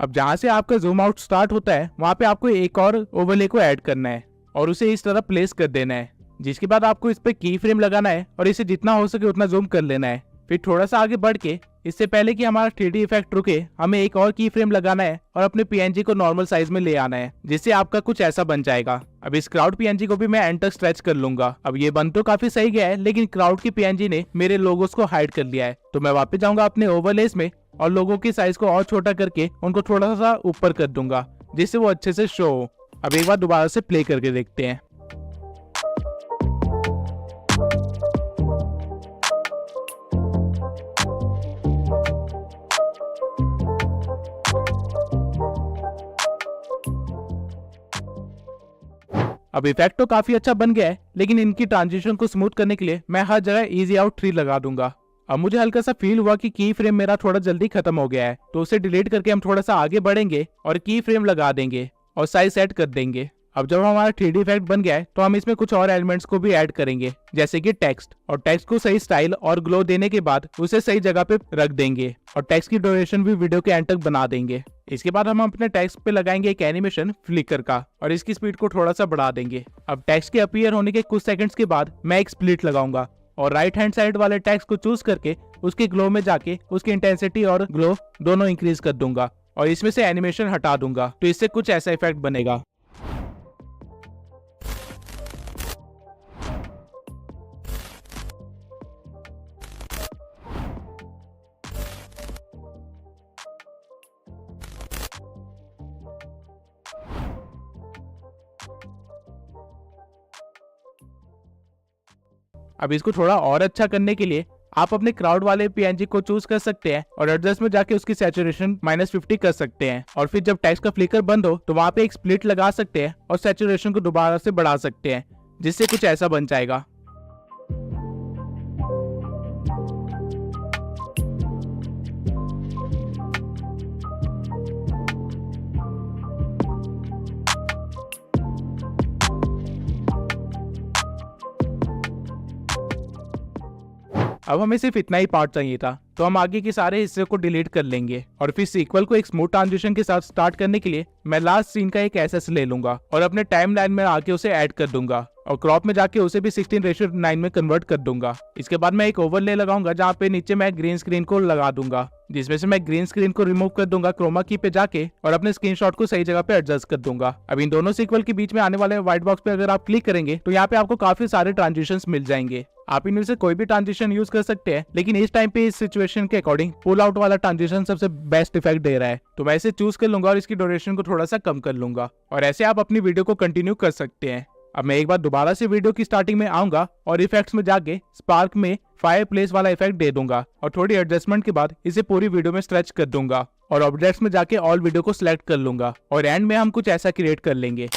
अब जहाँ से आपका जूम आउट स्टार्ट होता है वहाँ पे आपको एक और ओवरले को ऐड करना है और उसे इस तरह प्लेस कर देना है, जिसके बाद आपको इस पे की फ्रेम लगाना है और इसे जितना हो सके उतना जूम कर लेना है। फिर थोड़ा सा आगे बढ़ के इससे पहले कि हमारा 3D इफेक्ट रुके हमें एक और की फ्रेम लगाना है और अपने PNG को नॉर्मल साइज में ले आना है, जिससे आपका कुछ ऐसा बन जाएगा। अब इस क्राउड PNG को भी मैं एंड तक स्ट्रेच कर लूंगा। अब ये बन तो काफी सही गया है, लेकिन क्राउड की PNG ने मेरे लोगोस को हाइड कर लिया है, तो मैं वापस जाऊंगा अपने ओवरलेस में और लोगों की साइज को और छोटा करके उनको थोड़ा सा ऊपर कर दूंगा, जिससे वो अच्छे से शो हो। अब एक बार दोबारा से प्ले करके देखते हैं। अब इफेक्ट तो काफी अच्छा बन गया है, लेकिन इनकी ट्रांजिशन को स्मूथ करने के लिए मैं हर जगह इजी आउट 3 लगा दूंगा। अब मुझे हल्का सा फील हुआ कि की फ्रेम मेरा थोड़ा जल्दी खत्म हो गया है, तो उसे डिलीट करके हम थोड़ा सा आगे बढ़ेंगे और की फ्रेम लगा देंगे और साइज सेट कर देंगे। अब जब हमारा 3D इफेक्ट बन गया है तो हम इसमें कुछ और एलिमेंट्स को भी ऐड करेंगे, जैसे कि टेक्स्ट, और टेक्स्ट को सही स्टाइल और ग्लो देने के बाद उसे सही जगह पे रख देंगे और टेक्स्ट की ड्यूरेशन भी वीडियो के एंड तक बना देंगे। इसके बाद हम अपने टेक्स्ट पे लगाएंगे एक एनिमेशन फ्लिकर का और इसकी स्पीड को थोड़ा सा बढ़ा देंगे। अब टेक्स्ट के अपीयर होने के कुछ सेकंड्स के बाद मैं एक स्प्लिट लगाऊंगा और राइट हैंड साइड वाले टेक्स्ट को चूज करके उसके ग्लो में जाके उसकी इंटेंसिटी और ग्लो दोनों इंक्रीज कर दूंगा और इसमें से एनिमेशन हटा दूंगा, तो इससे कुछ ऐसा इफेक्ट बनेगा। अब इसको थोड़ा और अच्छा करने के लिए आप अपने क्राउड वाले PNG को चूज कर सकते हैं और एडजस्ट में जाके उसकी सैचुरेशन -50 कर सकते हैं, और फिर जब टेक्स्ट का फ्लिकर बंद हो तो वहां पे एक स्प्लिट लगा सकते हैं और सैचुरेशन को दोबारा से बढ़ा सकते हैं, जिससे कुछ ऐसा बन जाएगा। अब हमें सिर्फ इतना ही पार्ट चाहिए था, तो हम आगे के सारे हिस्से को डिलीट कर लेंगे और फिर सीक्वल को एक स्मूथ ट्रांजिशन के साथ स्टार्ट करने के लिए मैं लास्ट सीन का एक एसएस ले लूंगा और अपने टाइमलाइन में आके उसे ऐड कर दूंगा और क्रॉप में जाके उसे भी 16:9 में कन्वर्ट कर दूंगा। इसके बाद मैं एक ओवरले लगाऊंगा जहाँ पे नीचे मैं ग्रीन स्क्रीन को लगा दूंगा, जिसमें से मैं ग्रीन स्क्रीन को रिमूव कर दूंगा क्रोमा की पे जाके और अपने स्क्रीनशॉट को सही जगह पे एडजस्ट कर दूंगा। अब इन दोनों सीक्वल के बीच में आने वाले व्हाइट बॉक्स पे अगर आप क्लिक करेंगे तो यहाँ पे आपको काफी सारे ट्रांजिशंस मिल जाएंगे। आप इनमें से कोई भी ट्रांजिशन यूज कर सकते हैं, लेकिन इस टाइम पे इस सिचुएशन के अकॉर्डिंग पुल आउट वाला ट्रांजिशन सबसे बेस्ट इफेक्ट दे रहा है, तो मैं इसे चूज कर लूंगा और इसकी ड्यूरेशन को थोड़ा सा कम कर लूंगा और ऐसे आप अपनी वीडियो को कंटिन्यू कर सकते हैं। अब मैं एक बार दोबारा से वीडियो की स्टार्टिंग में आऊंगा और इफेक्ट्स में जाके स्पार्क में फायर प्लेस वाला इफेक्ट दे दूंगा और थोड़ी एडजस्टमेंट के बाद इसे पूरी वीडियो में स्ट्रेच कर दूंगा और ऑब्जेक्ट्स में जाके ऑल वीडियो को सिलेक्ट कर लूंगा और एंड में हम कुछ ऐसा क्रिएट कर लेंगे।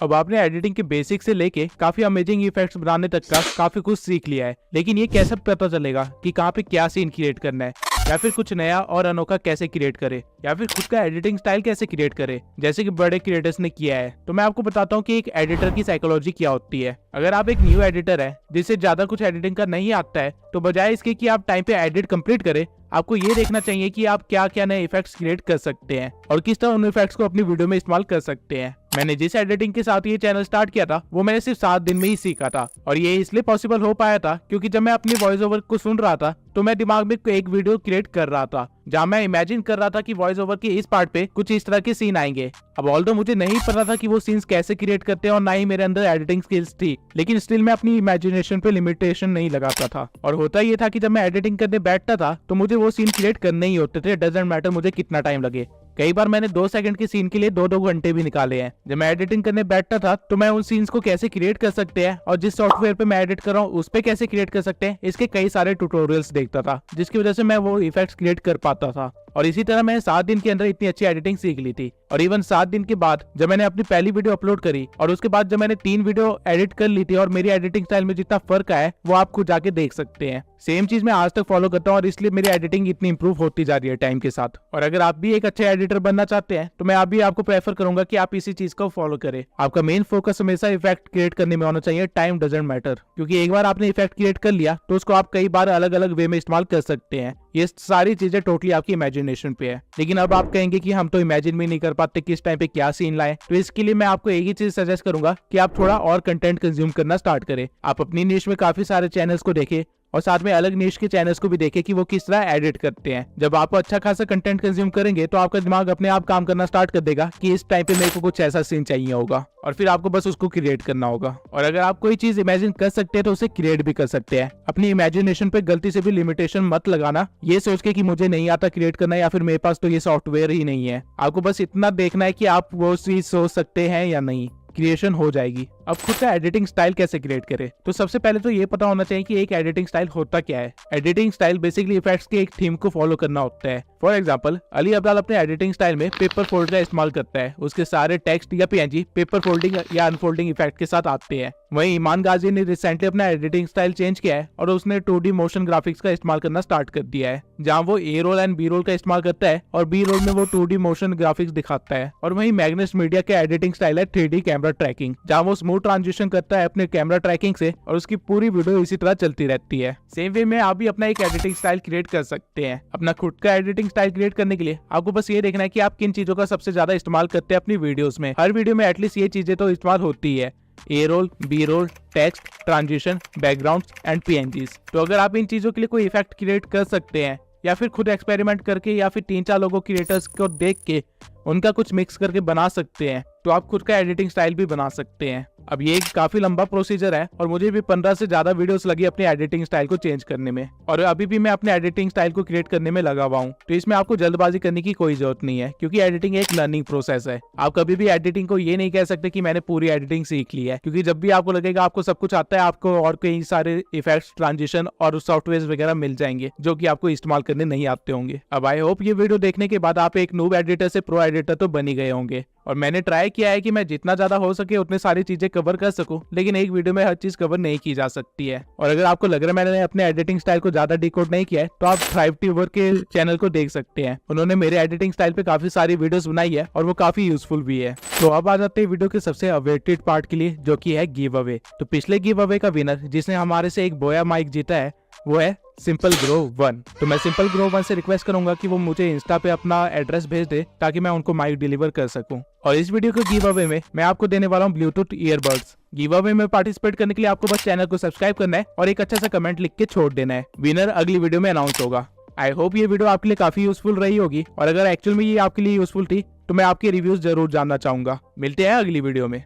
अब आपने एडिटिंग के बेसिक से लेके काफी अमेजिंग इफेक्ट्स बनाने तक का काफी कुछ सीख लिया है, लेकिन ये कैसे पता चलेगा कि कहाँ पे क्या सीन क्रिएट करना है, या फिर कुछ नया और अनोखा कैसे क्रिएट करे, या फिर खुद का एडिटिंग स्टाइल कैसे क्रिएट करे जैसे कि बड़े क्रिएटर्स ने किया है। तो मैं आपको बताता हूँ कि एक एडिटर की साइकोलॉजी क्या होती है। अगर आप एक न्यू एडिटर है जिससे ज्यादा कुछ एडिटिंग का नहीं आता है, तो बजाय इसके कि आप टाइम पे एडिट कंप्लीट करें, आपको ये देखना चाहिए कि आप क्या क्या नए इफेक्ट्स क्रिएट कर सकते हैं और किस तरह उन इफेक्ट्स को अपनी वीडियो में इस्तेमाल कर सकते हैं। मैंने जिस एडिटिंग के साथ ये चैनल स्टार्ट किया था वो मैंने सिर्फ 7 दिन में ही सीखा था, और ये इसलिए पॉसिबल हो पाया था क्योंकि जब मैं अपनी वॉइस ओवर को सुन रहा था तो मैं दिमाग में एक वीडियो क्रिएट कर रहा था जहाँ मैं इमेजिन कर रहा था कि वॉइस ओवर के इस पार्ट पे कुछ इस तरह के सीन आएंगे। अब ऑल्दो मुझे नहीं पता था कि वो सीन्स कैसे क्रिएट करते हैं और ना ही मेरे अंदर एडिटिंग स्किल्स थी, लेकिन स्टिल मैं अपनी इमेजिनेशन पे लिमिटेशन नहीं लगाता था। और होता ये था कि जब मैं एडिटिंग करने बैठता था तो मुझे वो सीन क्रिएट करने ही होते थे, डजंट मैटर मुझे कितना टाइम लगे। कई बार मैंने 2 सेकंड के सीन के लिए 2-2 घंटे भी निकाले हैं। जब मैं एडिटिंग करने बैठता था तो मैं उन सीन्स को कैसे क्रिएट कर सकते हैं और जिस सॉफ्टवेयर पे मैं एडिट कर रहा हूँ उस पे कैसे क्रिएट कर सकते हैं, इसके कई सारे ट्यूटोरियल्स देखता था, जिसकी वजह से मैं वो इफेक्ट्स क्रिएट कर पाता था। और इसी तरह मैंने 7 दिन के अंदर इतनी अच्छी एडिटिंग सीख ली थी। और इवन 7 दिन के बाद जब मैंने अपनी पहली वीडियो अपलोड करी और उसके बाद जब मैंने 3 वीडियो एडिट कर ली थी और मेरी एडिटिंग स्टाइल में जितना फर्क आया है वो आप खुद जाके देख सकते हैं। सेम चीज मैं आज तक फॉलो करता हूँ और इसलिए मेरी एडिटिंग इतनी इंप्रूव होती जा रही है टाइम के साथ। और अगर आप भी एक अच्छे एडिटर बनना चाहते हैं तो मैं आपको प्रेफर करूंगा कि आप इसी चीज को फॉलो करें। आपका मेन फोकस हमेशा इफेक्ट क्रिएट करने में होना चाहिए, टाइम डजंट मैटर, क्योंकि एक बार आपने इफेक्ट क्रिएट कर लिया तो उसको आप कई बार अलग अलग वे में इस्तेमाल कर सकते हैं। ये सारी चीजें टोटली आपकी इमेजिनेशन पे है। लेकिन अब आप कहेंगे कि हम तो इमेजिन भी नहीं कर पाते किस टाइम पे क्या सीन लाए, तो इसके लिए मैं आपको एक ही चीज सजेस्ट करूंगा कि आप थोड़ा और कंटेंट कंज्यूम करना स्टार्ट करें। आप अपनी निश में काफी सारे चैनल्स को देखें और साथ में अलग निश के चैनल्स को भी देखें कि वो किस तरह एडिट करते हैं। जब आप अच्छा खासा कंटेंट कंज्यूम करेंगे तो आपका दिमाग अपने आप काम करना स्टार्ट कर देगा कि इस टाइम पे मेरे को कुछ ऐसा सीन चाहिए होगा और फिर आपको बस उसको क्रिएट करना होगा। और अगर आप कोई चीज इमेजिन कर सकते हैं तो उसे क्रिएट भी कर सकते हैं। अपनी इमेजिनेशन पे गलती से भी लिमिटेशन मत लगाना ये सोच के कि मुझे नहीं आता क्रिएट करना या फिर मेरे पास तो ये सॉफ्टवेयर ही नहीं है। आपको बस इतना देखना है कि आप वो चीज सोच सकते हैं या नहीं, क्रिएशन हो जाएगी। अब खुद का एडिटिंग स्टाइल कैसे क्रिएट करें, तो सबसे पहले तो ये पता होना चाहिए कि एक एडिटिंग स्टाइल होता क्या है। एडिटिंग स्टाइल बेसिकली इफेक्ट्स के एक थीम को फॉलो करना होता है। फॉर एग्जांपल अली अब्दाल अपने एडिटिंग स्टाइल में पेपर फोल्ड का इस्तेमाल करता है। उसके सारे टेक्स्ट या पीएनजी पेपर फोल्डिंग या अनफोल्डिंग इफेक्ट के साथ आते हैं। वहीं ईमान गाजी ने रिसेंटली अपना एडिटिंग स्टाइल चेंज किया है और उसने 2D मोशन ग्राफिक्स का इस्तेमाल करना स्टार्ट कर दिया है, जहां वो ए रोल एंड बी रोल का इस्तेमाल करता है और बी रोल में वो 2D मोशन ग्राफिक्स दिखाता है। और वहीं मैग्नस मीडिया का एडिटिंग स्टाइल है 3D कैमरा ट्रैकिंग, जहां वो स्मूथ ट्रांजिशन करता है अपने कैमरा ट्रैकिंग से और उसकी पूरी वीडियो इसी तरह चलती रहती है। सेम वे में आप भी अपना एक एडिटिंग स्टाइल क्रिएट कर सकते हैं। अपना खुद का एडिटिंग स्टाइल क्रिएट करने के लिए आपको बस ये देखना है कि आप किन चीजों का सबसे ज्यादा इस्तेमाल करते हैं अपनी वीडियोस में। हर वीडियो में एटलीस्ट ये चीजें तो इस्तेमाल होती है, A roll, B roll, text, transition, background and PNGs. तो अगर आप इन चीजों के लिए कोई इफेक्ट क्रिएट कर सकते हैं या फिर खुद एक्सपेरिमेंट करके या फिर 3-4 लोगों क्रिएटर्स को देख के उनका कुछ मिक्स करके बना सकते हैं, तो आप खुद का एडिटिंग स्टाइल भी बना सकते हैं। अब ये एक काफी लंबा प्रोसीजर है और मुझे भी 15 से ज्यादा वीडियोस लगी अपनी एडिटिंग स्टाइल को चेंज करने में, और अभी भी मैं अपने एडिटिंग स्टाइल को क्रिएट करने में लगा हुआ हूँ। तो इसमें आपको जल्दबाजी करने की कोई जरूरत नहीं है, क्योंकि एडिटिंग एक लर्निंग प्रोसेस है। आप कभी भी एडिटिंग को ये नहीं कह सकते कि मैंने पूरी एडिटिंग सीख ली है, क्योंकि जब भी आपको लगेगा आपको सब कुछ आता है, आपको और कई सारे इफेक्ट्स, ट्रांजिशन और सॉफ्टवेयर वगैरह मिल जाएंगे जो कि आपको इस्तेमाल करने नहीं आते होंगे। अब आई होप ये वीडियो देखने के बाद आप एक नूब एडिटर से प्रो एडिटर तो बन ही गए होंगे। और मैंने ट्राई किया है कि मैं जितना ज्यादा हो सके उतनी सारी चीजें कवर कर सकूं, लेकिन एक वीडियो में हर चीज कवर नहीं की जा सकती है। और अगर आपको लग रहा है मैंने अपने एडिटिंग स्टाइल को ज्यादा डिकोड नहीं किया है, तो आप थ्राइव ट्यूबर के चैनल को देख सकते हैं। उन्होंने मेरे एडिटिंग स्टाइल पे काफी सारी वीडियोस बनाई है और वो काफी यूजफुल भी है। तो अब आ जाते हैं वीडियो के सबसे अवेटेड पार्ट के लिए, जो की है गिव अवे। तो पिछले गिव अवे का विनर जिसने हमारे से एक बोया माइक जीता है वो है सिंपल ग्रो 1। तो मैं सिंपल ग्रो 1 से रिक्वेस्ट करूंगा कि वो मुझे इंस्टा पे अपना एड्रेस भेज दे ताकि मैं उनको माइक डिलीवर कर सकूं। और इस वीडियो के गिव अवे में मैं आपको देने वाला हूं ब्लूटूथ ईयरबड्स। गिव अवे में पार्टिसिपेट करने के लिए आपको बस चैनल को सब्सक्राइब करना है और एक अच्छा सा कमेंट लिख के छोड़ देना है। विनर अगली वीडियो में अनाउंस होगा। आई होप ये वीडियो आपके लिए काफी यूजफुल रही होगी, और अगर एक्चुअल में ये आपके लिए यूजफुल थी तो मैं आपके रिव्यूज जरूर जानना चाहूंगा। मिलते हैं अगली वीडियो में।